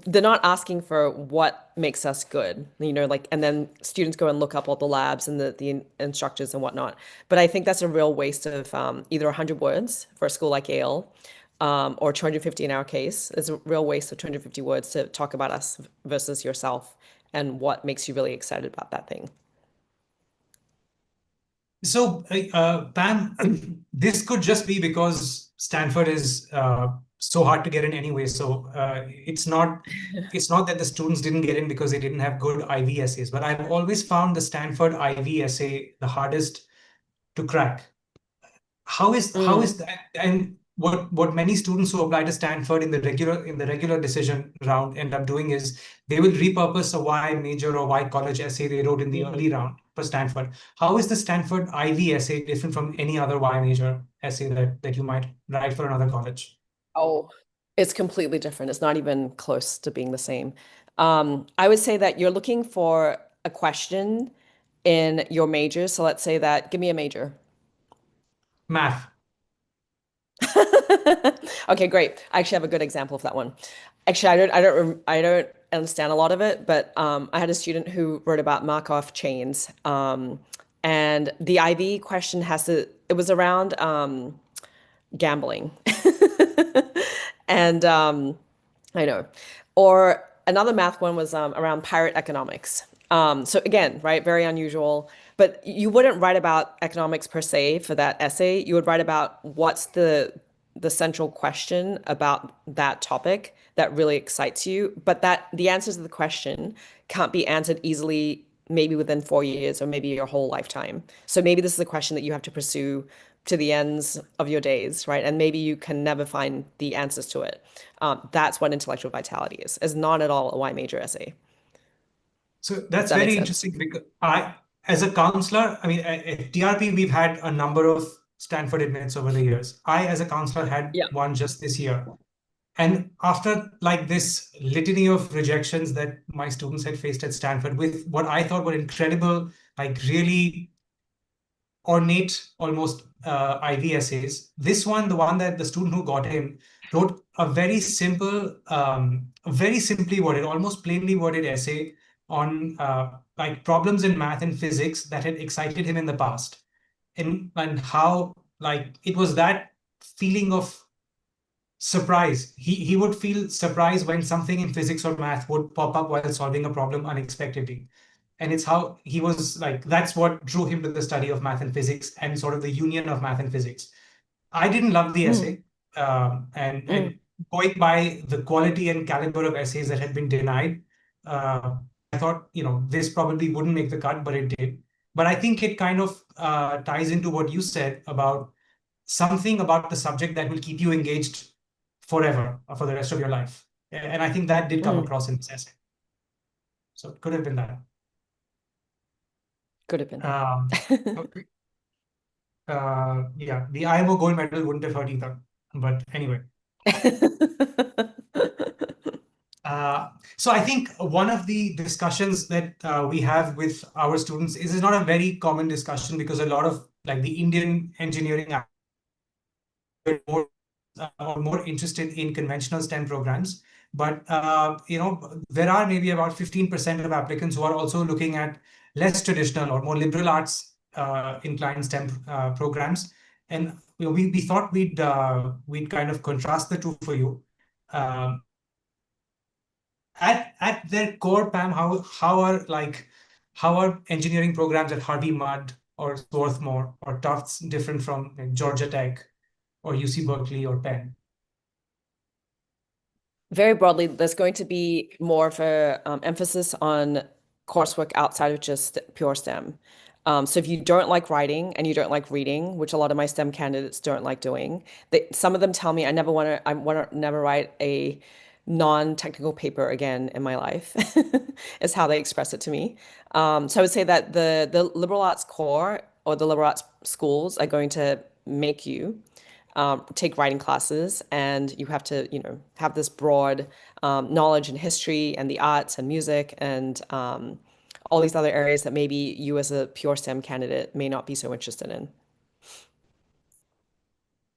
they're not asking for what makes us good, like, and then students go and look up all the labs and the instructors and whatnot. But I think that's a real waste of either 100 words for a school like Yale, or 250 in our case. It's a real waste of 250 words to talk about us versus yourself and what makes you really excited about that thing. So, Pam, this could just be because Stanford is so hard to get in anyway. So it's not that the students didn't get in because they didn't have good IB essays. But I've always found the Stanford IB essay the hardest to crack. How is Mm. that? And what many students who apply to Stanford in the regular decision round end up doing is they will repurpose a Y major or Y college essay they wrote in the Mhm. early round for Stanford. How is the Stanford IB essay different from any other Y major essay that you might write for another college? Oh, it's completely different. It's not even close to being the same. I would say that you're looking for a question in your major. So let's say that, give me a major. Math. Okay, great. I actually have a good example of that one. Actually, I don't understand a lot of it, but I had a student who wrote about Markov chains, and the IB question it was around gambling, and I know. Or another math one was around pirate economics. So again, right, very unusual. But you wouldn't write about economics per se for that essay. You would write about what's the central question about that topic that really excites you. But that the answers to the question can't be answered easily, maybe within 4 years or maybe your whole lifetime. So maybe this is a question that you have to pursue to the ends of your days, right? And maybe you can never find the answers to it. That's what intellectual vitality is not at all a Y major essay, So if that's that makes very sense. interesting because as a counselor, I mean, at TRP, we've had a number of Stanford admits over the years. I, as a counselor, had Yeah. one just this year. And after like this litany of rejections that my students had faced at Stanford with what I thought were incredible, like really ornate, almost IV essays, this one, the one that the student who got in, wrote a very simple, very simply worded, almost plainly worded essay on like problems in math and physics that had excited him in the past. And how like it was that feeling of surprise. He would feel surprised when something in physics or math would pop up while solving a problem unexpectedly. And it's how he was like, that's what drew him to the study of math and physics and sort of the union of math and physics. I didn't love the Mm, essay. And mm, going by the quality and caliber of essays that had been denied, I thought, this probably wouldn't make the cut, but it did. But I think it kind of ties into what you said about something about the subject that will keep you engaged forever or for the rest of your life. And I think that did come mm. across in this essay. So it could have been that. Could have been. Um, okay. Yeah, the IMO gold medal wouldn't have hurt either. But anyway. So I think one of the discussions that we have with our students is not a very common discussion because a lot of like the Indian engineering are more interested in conventional STEM programs. But there are maybe about 15% of applicants who are also looking at less traditional or more liberal arts inclined STEM programs. And we thought we'd kind of contrast the two for you. Um, at their core, Pam, how are engineering programs at Harvey Mudd or Swarthmore or Tufts different from like, Georgia Tech or UC Berkeley or Penn? Very broadly, there's going to be more of a emphasis on coursework outside of just pure STEM. So if you don't like writing and you don't like reading, which a lot of my STEM candidates don't like doing, some of them tell me I want to never write a non-technical paper again in my life, is how they express it to me. So I would say that the liberal arts core or the liberal arts schools are going to make you take writing classes, and you have to, have this broad knowledge in history and the arts and music and all these other areas that maybe you as a pure STEM candidate may not be so interested in.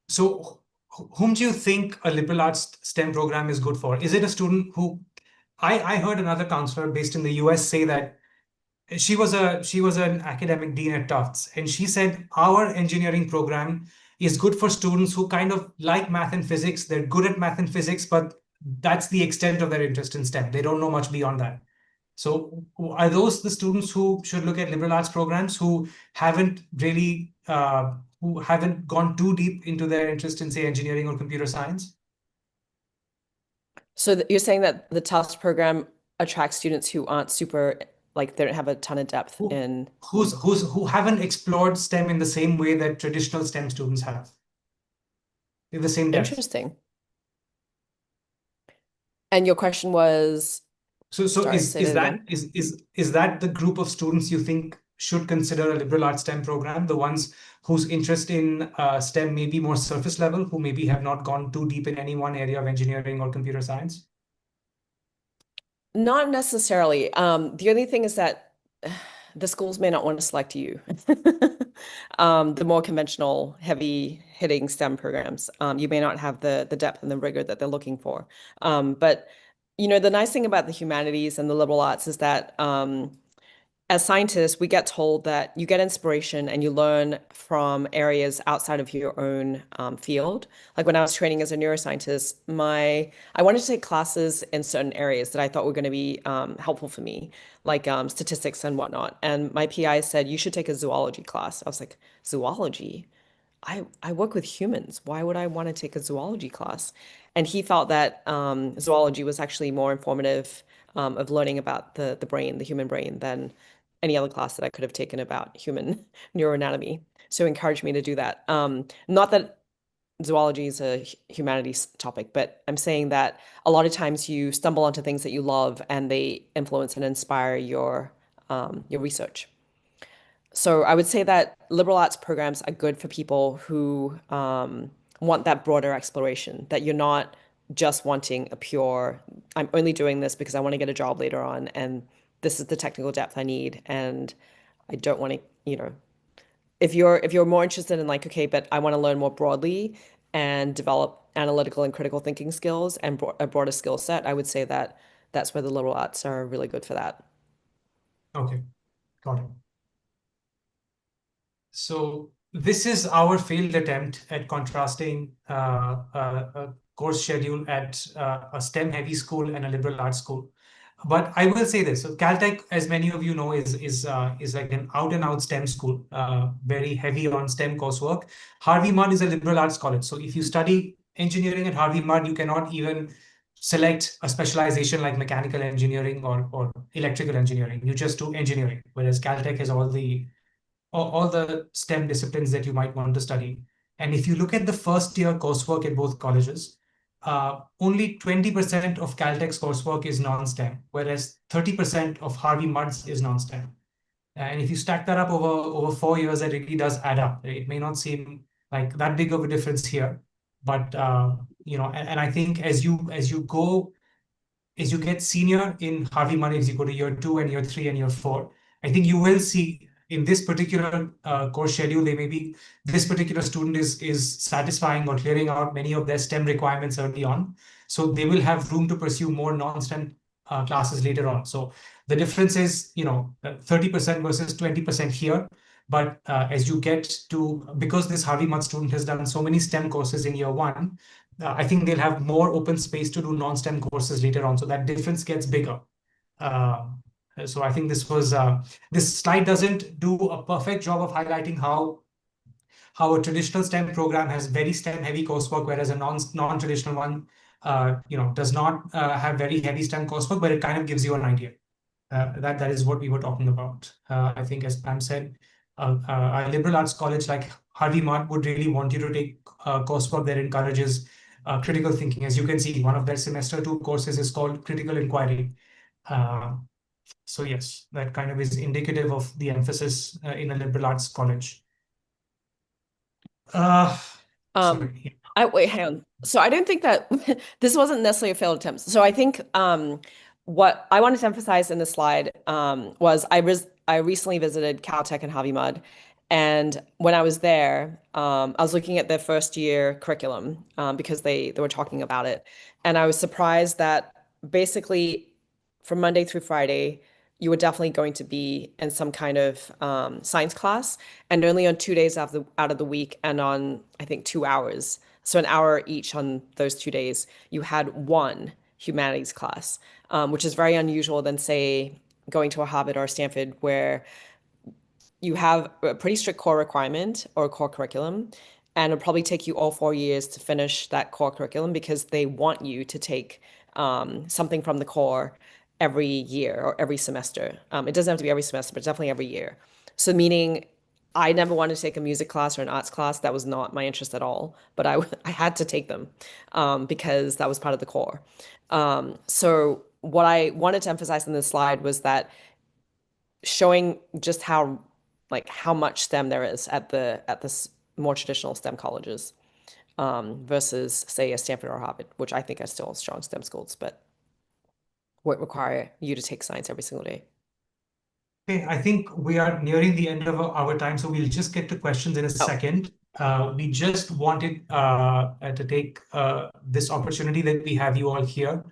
So, whom do you think a liberal arts STEM program is good for? Is it a student who, I heard another counselor based in the US say that she was an academic dean at Tufts, and she said our engineering program is good for students who kind of like math and physics. They're good at math and physics, but that's the extent of their interest in STEM. They don't know much beyond that. So are those the students who should look at liberal arts programs who haven't really who haven't gone too deep into their interest in, say, engineering or computer science? So you're saying that the Tufts program attracts students who aren't super, like they don't have a ton of depth Who in. who haven't explored STEM in the same way that traditional STEM students have, in the same depth. Interesting. And your question was, So sorry, say is that that again. is that the group of students you think should consider a liberal arts STEM program, the ones whose interest in STEM may be more surface level, who maybe have not gone too deep in any one area of engineering or computer science? Not necessarily. The only thing is that the schools may not want to select you. The more conventional, heavy hitting STEM programs, you may not have the depth and the rigor that they're looking for. But the nice thing about the humanities and the liberal arts is that as scientists, we get told that you get inspiration and you learn from areas outside of your own field. Like when I was training as a neuroscientist, I wanted to take classes in certain areas that I thought were going to be helpful for me, like statistics and whatnot. And my PI said, you should take a zoology class. I was like, zoology? I work with humans. Why would I want to take a zoology class? And he felt that zoology was actually more informative of learning about the brain, the human brain, than any other class that I could have taken about human neuroanatomy. So encouraged me to do that. Not that zoology is a humanities topic, but I'm saying that a lot of times you stumble onto things that you love and they influence and inspire your research. So I would say that liberal arts programs are good for people who want that broader exploration, that you're not just wanting a pure, I'm only doing this because I want to get a job later on, and this is the technical depth I need, and I don't want to, if you're more interested in like, okay, but I want to learn more broadly and develop analytical and critical thinking skills and a broader skill set, I would say that that's where the liberal arts are really good for that. Okay, got it. So this is our failed attempt at contrasting a course schedule at a STEM-heavy school and a liberal arts school. But I will say this: so Caltech, as many of you know, is like an out-and-out STEM school, very heavy on STEM coursework. Harvey Mudd is a liberal arts college, so if you study engineering at Harvey Mudd, you cannot even select a specialization like mechanical engineering or electrical engineering. You just do engineering, whereas Caltech has all the STEM disciplines that you might want to study. And if you look at the first year coursework at both colleges, only 20% of Caltech's coursework is non-STEM, whereas 30% of Harvey Mudd's is non-STEM. And if you stack that up over 4 years, that really does add up. It may not seem like that big of a difference here, but and I think as you get senior in Harvey Mudd, as you go to year 2 and year 3 and year 4, I think you will see in this particular course schedule, this particular student is satisfying or clearing out many of their STEM requirements early on. So they will have room to pursue more non-STEM classes later on. So the difference is, 30% versus 20% here. But as you get to, because this Harvey Mudd student has done so many STEM courses in year 1, I think they'll have more open space to do non-STEM courses later on. So that difference gets bigger. Uh, so I think this slide doesn't do a perfect job of highlighting how a traditional STEM program has very STEM heavy coursework, whereas a non-traditional one, does not have very heavy STEM coursework, but it kind of gives you an idea. That is what we were talking about. I think, as Pam said, a liberal arts college like Harvey Mudd would really want you to take coursework that encourages critical thinking. As you can see, one of their semester 2 courses is called critical inquiry. So yes, that kind of is indicative of the emphasis in a liberal arts college. Sorry. Wait, hang on. So I don't think that this wasn't necessarily a failed attempt. So I think what I wanted to emphasize in the slide was I recently visited Caltech and Harvey Mudd, and when I was there, I was looking at their first year curriculum because they were talking about it, and I was surprised that basically from Monday through Friday, you were definitely going to be in some kind of science class, and only on 2 days out of the week, and on I think 2 hours, so an hour each on those 2 days, you had one humanities class, which is very unusual than say going to a Harvard or a Stanford where you have a pretty strict core requirement or core curriculum, and it'll probably take you all 4 years to finish that core curriculum because they want you to take something from the core every year or every semester. It doesn't have to be every semester, but definitely every year. So meaning I never wanted to take a music class or an arts class. That was not my interest at all, but I had to take them because that was part of the core. So what I wanted to emphasize in this slide was that showing just how much STEM there is at the more traditional STEM colleges versus say a Stanford or Harvard, which I think are still strong STEM schools, but would require you to take science every single day. Okay, I think we are nearing the end of our time, so we'll just get to questions in a second. We just wanted to take this opportunity that we have you all here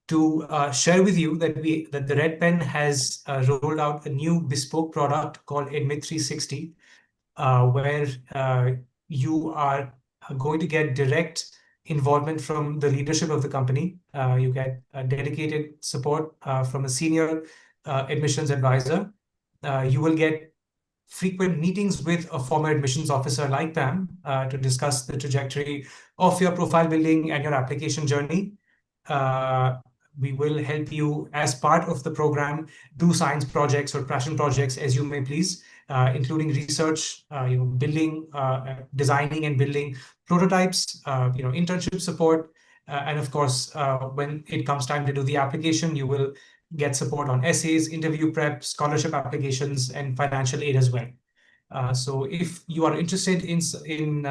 to share with you that the Red Pen has rolled out a new bespoke product called Admit 360, where you are going to get direct involvement from the leadership of the company. You get dedicated support from a senior admissions advisor. You will get frequent meetings with a former admissions officer like Pam to discuss the trajectory of your profile building and your application journey. We will help you as part of the program do science projects or passion projects as you may please, including research, building, designing and building prototypes, internship support, and of course, when it comes time to do the application, you will get support on essays, interview prep, scholarship applications, and financial aid as well. So if you are interested in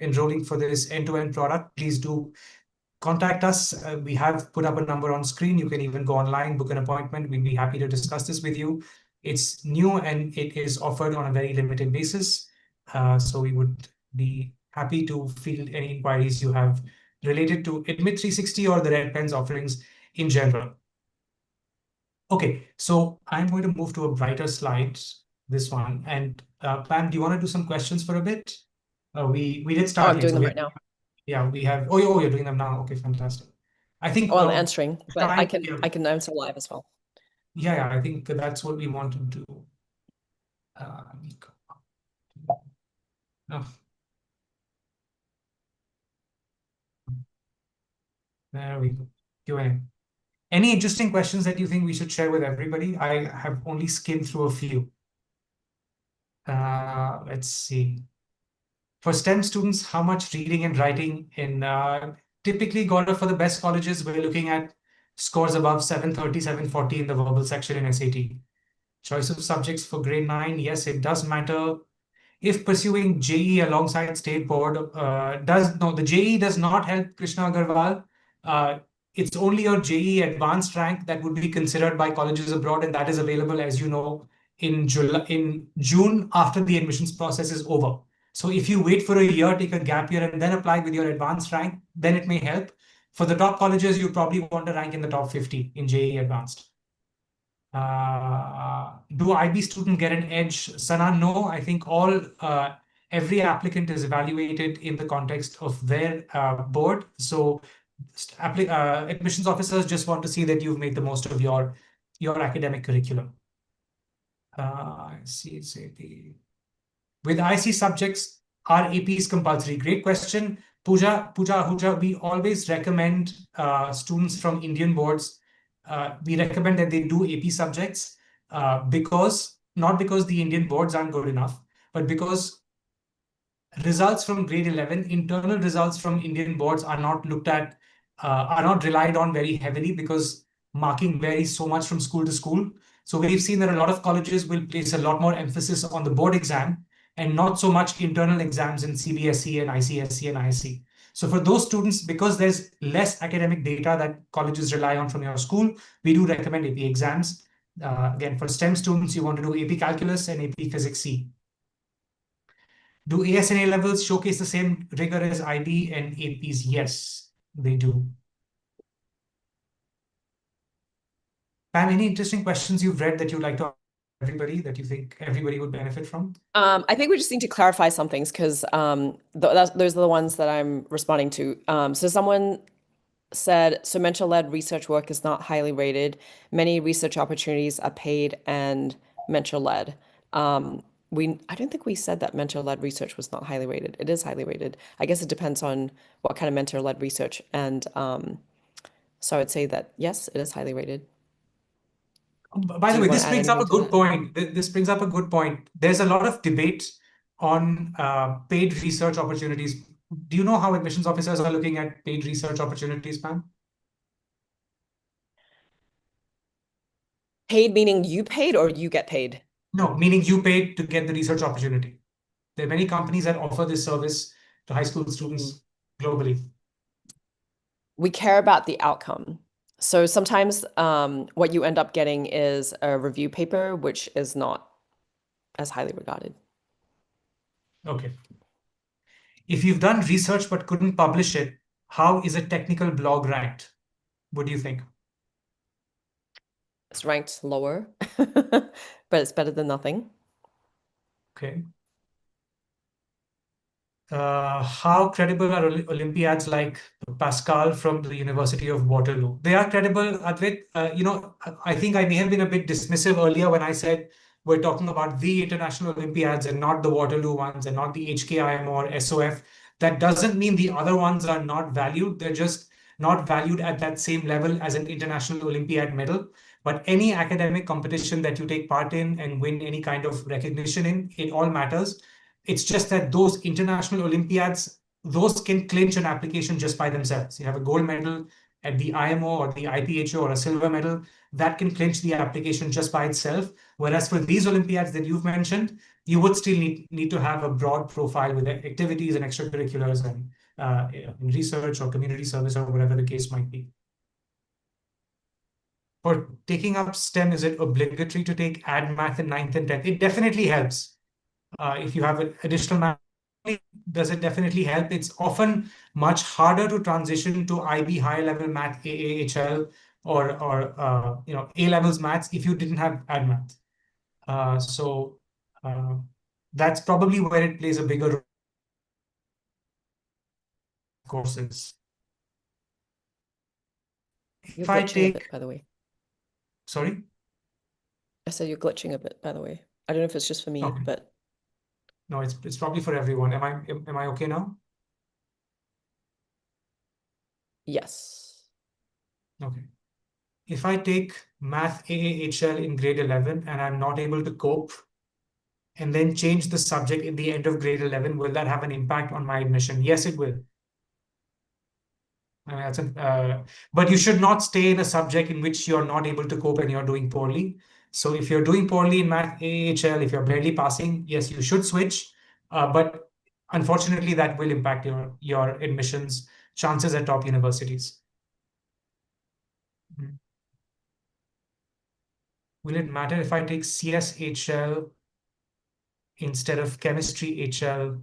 enrolling for this end-to-end product, please do contact us. We have put up a number on screen. You can even go online, book an appointment. We'd be happy to discuss this with you. It's new and it is offered on a very limited basis. So we would be happy to field any inquiries you have related to Admit 360 or the Red Pen's offerings in general. Okay, so I'm going to move to a brighter slide, this one. And Pam, do you want to do some questions for a bit? We did start. Oh, I'm doing them right now. Yeah, we have. Oh, you're doing them now. Okay, fantastic. I think. Oh, I'm answering, but I can yeah. I can answer live as well. Yeah, I think that's what we want to do. Oh. There we go. Q&A. Any interesting questions that you think we should share with everybody? I have only skimmed through a few. Let's see. For STEM students, how much reading and writing in typically, Gaurav, for the best colleges, we're looking at scores above 730, 740 in the verbal section in SAT. Choice of subjects for grade 9, yes, it does matter. If pursuing JEE alongside state board, the JEE does not help, Krishna Agarwal. It's only your JEE advanced rank that would be considered by colleges abroad, and that is available, as you know, in June after the admissions process is over. So if you wait for a year, take a gap year, and then apply with your advanced rank, then it may help. For the top colleges, you probably want to rank in the top 50 in JEE advanced. Do IB students get an edge? Sana, no. I think every applicant is evaluated in the context of their board. So admissions officers just want to see that you've made the most of your academic curriculum. With IC subjects, are APs compulsory? Great question. Pooja Ahuja, we always recommend students from Indian boards. We recommend that they do AP subjects not because the Indian boards aren't good enough, but because results from grade 11, internal results from Indian boards are not looked at, are not relied on very heavily because marking varies so much from school to school. So we've seen that a lot of colleges will place a lot more emphasis on the board exam and not so much internal exams in CBSE and ICSE and ISC. So for those students, because there's less academic data that colleges rely on from your school, we do recommend AP exams. Again, for STEM students, you want to do AP Calculus and AP Physics C. Do AS and A levels showcase the same rigor as IB and APs? Yes, they do. Pam, any interesting questions you've read that you'd like to ask everybody that you think everybody would benefit from? I think we just need to clarify some things because those are the ones that I'm responding to. So someone said, so mentor-led research work is not highly rated. Many research opportunities are paid and mentor-led. I don't think we said that mentor-led research was not highly rated. It is highly rated. I guess it depends on what kind of mentor-led research. And so I would say that, yes, it is highly rated. By the way, this add brings up a anything to good point. This brings up a good point. There's a lot of debate on paid research opportunities. Do you know how admissions officers are looking at paid research opportunities, Pam? Paid meaning you paid or you get paid? No, meaning you paid to get the research opportunity. There are many companies that offer this service to high school students globally. We care about the outcome. So sometimes what you end up getting is a review paper, which is not as highly regarded. Okay. If you've done research but couldn't publish it, how is a technical blog ranked? What do you think? It's ranked lower, but it's better than nothing. Okay. How credible are Olympiads like Pascal from the University of Waterloo? They are credible, Advait. I think I may have been a bit dismissive earlier when I said we're talking about the international Olympiads and not the Waterloo ones and not the HKIM or SOF. That doesn't mean the other ones are not valued. They're just not valued at that same level as an international Olympiad medal. But any academic competition that you take part in and win any kind of recognition in, it all matters. It's just that those international Olympiads, those can clinch an application just by themselves. You have a gold medal at the IMO or the IPHO or a silver medal, that can clinch the application just by itself. Whereas for these Olympiads that you've mentioned, you would still need to have a broad profile with activities and extracurriculars and research or community service or whatever the case might be. For taking up STEM, is it obligatory to take add math in 9th and 10th? It definitely helps. If you have an additional math, does it definitely help? It's often much harder to transition to IB higher level math, AAHL, or A levels maths if you didn't have add math. So that's probably where it plays a bigger role. Courses. You're If I glitching a bit, take, by the way. sorry? I said you're glitching a bit, by the way. I don't know if it's just for me, Okay. but No, it's probably for everyone. Am I okay now? yes. Okay. If I take math AAHL in grade 11 and I'm not able to cope and then change the subject in the end of grade 11, will that have an impact on my admission? Yes, it will. But you should not stay in a subject in which you're not able to cope and you're doing poorly. So if you're doing poorly in math AHL, if you're barely passing, yes, you should switch. But unfortunately, that will impact your admissions chances at top universities. Will it matter if I take CS HL instead of chemistry HL?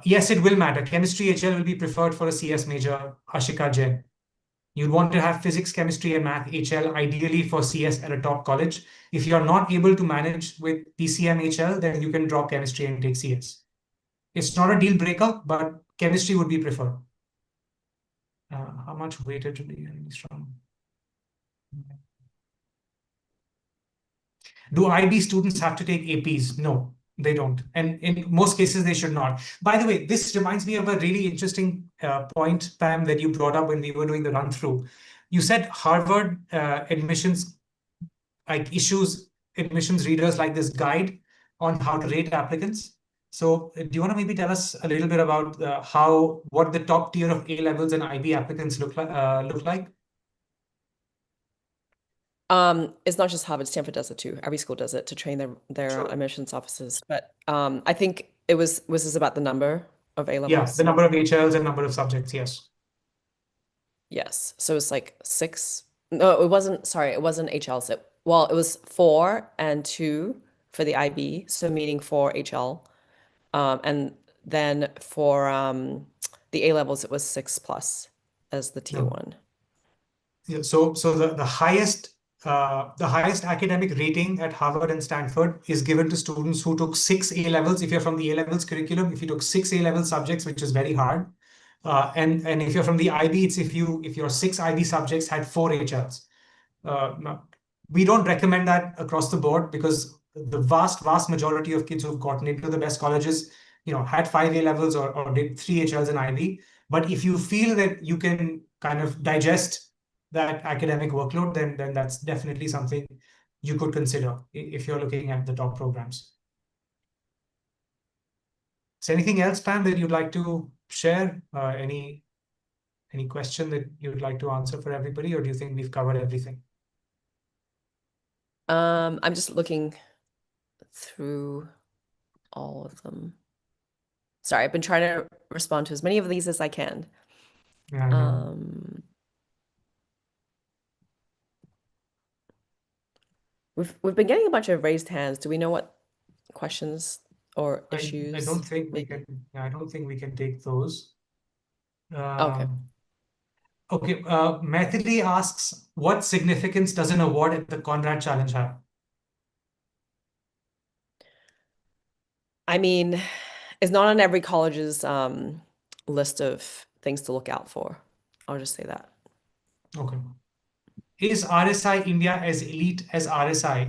Yes, it will matter. Chemistry HL will be preferred for a CS major, Ashika Jain. You'd want to have physics, chemistry, and math HL ideally for CS at a top college. If you're not able to manage with PCM HL, then you can drop chemistry and take CS. It's not a deal breaker, but chemistry would be preferred. How much weighted to be strong? Do IB students have to take APs? No, they don't. And in most cases, they should not. By the way, this reminds me of a really interesting point, Pam, that you brought up when we were doing the run through. You said Harvard admissions issues admissions readers like this guide on how to rate applicants. So do you want to maybe tell us a little bit about what the top tier of A levels and IB applicants look like? It's not just Harvard, Stanford does it too. Every school does it to train their Sure. admissions officers. But I think was this about the number of A Yeah, levels? the number of HLs and number of subjects, yes. Yes. So it's like 6. No, it wasn't, sorry, it wasn't HLs. Well, it was 4 and 2 for the IB, so meaning 4 HL. And then for the A levels, it was 6 plus as the tier No. 1. Yeah, so the highest academic rating at Harvard and Stanford is given to students who took 6 A levels. If you're from the A levels curriculum, if you took 6 A level subjects, which is very hard, and if you're from the IB, it's if your 6 IB subjects had 4 HLs. Now, we don't recommend that across the board because the vast majority of kids who've gotten into the best colleges, had 5 A levels or did 3 HLs in IB. But if you feel that you can kind of digest that academic workload, then that's definitely something you could consider if you're looking at the top programs. Is there anything else, Pam, that you'd like to share? Any question that you'd like to answer for everybody, or do you think we've covered everything? I'm just looking through all of them. Sorry, I've been trying to respond to as many of these as I can. Yeah, I know. We've been getting a bunch of raised hands. Do we know what questions or issues? I don't think we can. I don't think we can take those. Okay. Okay. Maithili asks, what significance does an award at the Conrad Challenge have? I mean, it's not on every college's list of things to look out for. I'll just say that. Okay. Is RSI India as elite as RSI?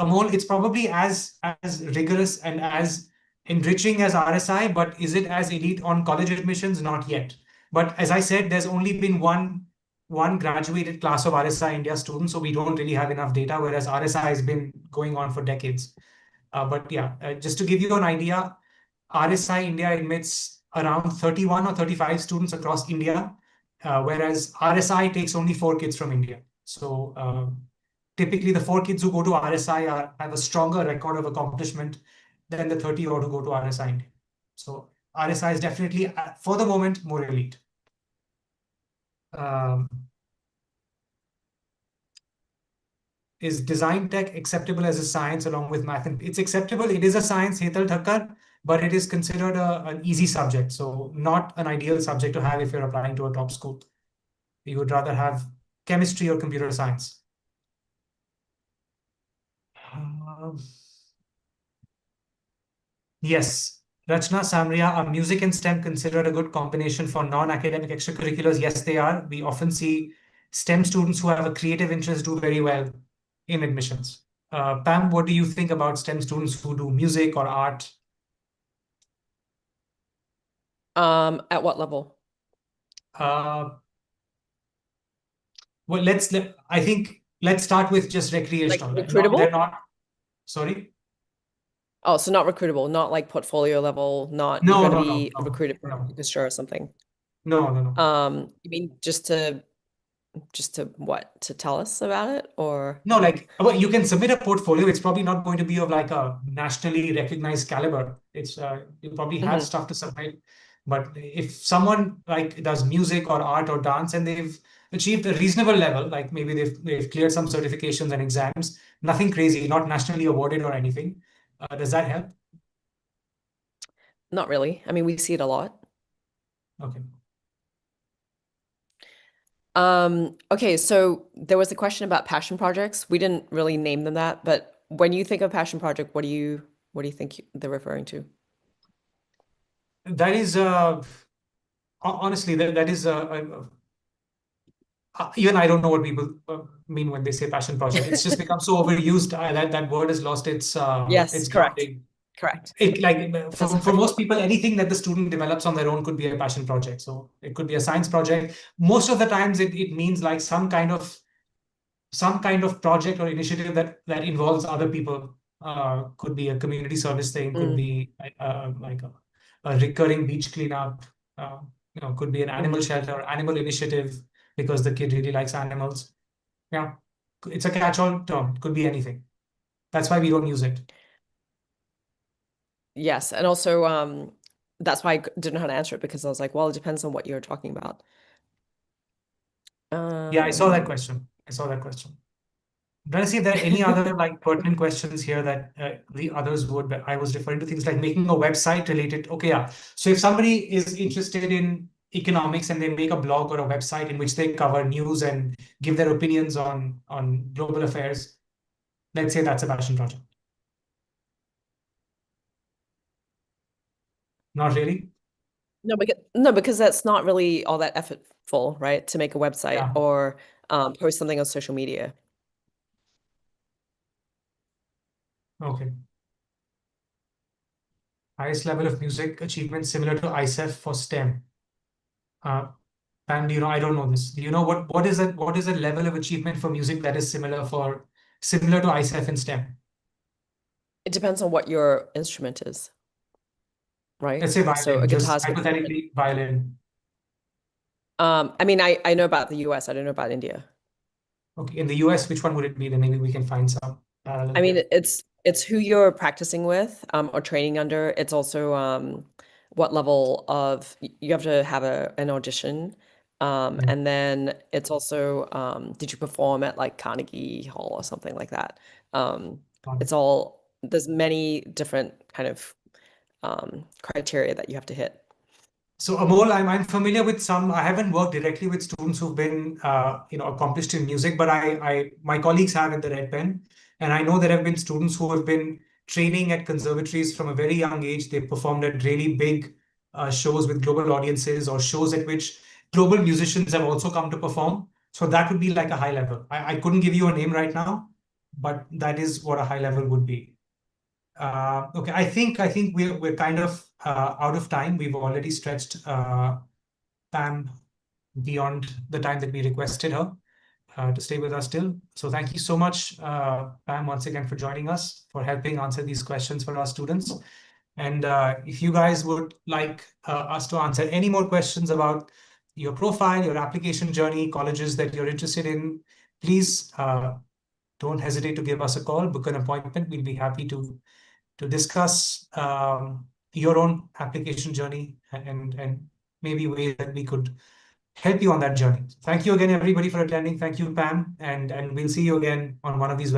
Amol, it's probably as rigorous and as enriching as RSI, but is it as elite on college admissions? Not yet. But as I said, there's only been one graduated class of RSI India students, so we don't really have enough data, whereas RSI has been going on for decades. But yeah, just to give you an idea, RSI India admits around 31 or 35 students across India, whereas RSI takes only 4 kids from India. So typically the 4 kids who go to RSI have a stronger record of accomplishment than the 30 odd who go to RSI India. So RSI is definitely, for the moment, more elite. Is design tech acceptable as a science along with math? It's acceptable. It is a science, Hetal Thakkar, but it is considered an easy subject. So not an ideal subject to have if you're applying to a top school. You would rather have chemistry or computer science. Yes. Rachna Samria, are music and STEM considered a good combination for non-academic extracurriculars? Yes, they are. We often see STEM students who have a creative interest do very well in admissions. Pam, what do you think about STEM students who do music or art? At what level? Well, I think let's start with just recreational. Like No, they're recruitable? not. Sorry? Oh, so not recruitable, not like portfolio level, not you've No, got to no, be no, recruited for no, a orchestra or something. no, no, no. You mean just to what? To tell us about it or? No, like, well, you can submit a portfolio. It's probably not going to be of like a nationally recognized caliber. It's you probably have Mhm. stuff to submit. But if someone like does music or art or dance and they've achieved a reasonable level, like maybe they've cleared some certifications and exams, nothing crazy, not nationally awarded or anything. Does that help? Not really. I mean, we see it a lot. Okay. Okay, so there was a question about passion projects. We didn't really name them that, but when you think of passion project, what do you think they're referring to? That is honestly that is even I don't know what people mean when they say passion project. It's just become so overused that word has lost Yes, its correct. grounding. Correct. It like That's a for hard most people, anything that the student develops on their own could be a passion project. So it could be a science project. Most of the times, it means like some kind of project or initiative that involves other people. Could be a community service thing. Could one. be like a recurring beach cleanup. Could be an animal Mhm. shelter, animal initiative because the kid really likes animals. Yeah. It's a catch-all term. It could be anything. That's why we don't use it. Yes, and also that's why I didn't know how to answer it, because I was like, well, it depends on what you're talking about. Yeah, I saw that question. I saw that question. I'm trying to see if there are any other like pertinent questions here that the others would, but I was referring to things like making a website related. Okay, yeah. So if somebody is interested in economics and they make a blog or a website in which they cover news and give their opinions on global affairs, let's say that's a passion project. Not really? No, because that's not really all that effortful, right? To make a website Yeah. or post something on social media. Okay. Highest level of music achievement similar to ICEF for STEM. And I don't know this. Do you know what is it? What is the level of achievement for music that is similar to ICEF in STEM? It depends on what your instrument is, right? Let's say So violin, a just guitar's gonna, hypothetically violin. I mean, I know about the US, I don't know about India. Okay, in the US, which one would it be? Then maybe we can find some parallel I mean, here. it's who you're practicing with or training under. It's also what level of you have to have an audition. And then it's also did you perform at like Carnegie Hall or something like that? It's all there's many different kind of criteria that you have to hit. So Amol, I'm familiar with some. I haven't worked directly with students who've been accomplished in music, but my colleagues have in the Red Pen, and I know there have been students who have been training at conservatories from a very young age. They've performed at really big shows with global audiences or shows at which global musicians have also come to perform. So that would be like a high level. I couldn't give you a name right now, but that is what a high level would be. Okay, I think we're kind of out of time. We've already stretched Pam beyond the time that we requested her to stay with us still. So thank you so much, Pam, once again for joining us, for helping answer these questions for our students. And if you guys would like us to answer any more questions about your profile, your application journey, colleges that you're interested in, please don't hesitate to give us a call, book an appointment. We'll be happy to discuss your own application journey and maybe ways that we could help you on that journey. Thank you again, everybody, for attending. Thank you, Pam, and we'll see you again on one of these webinars.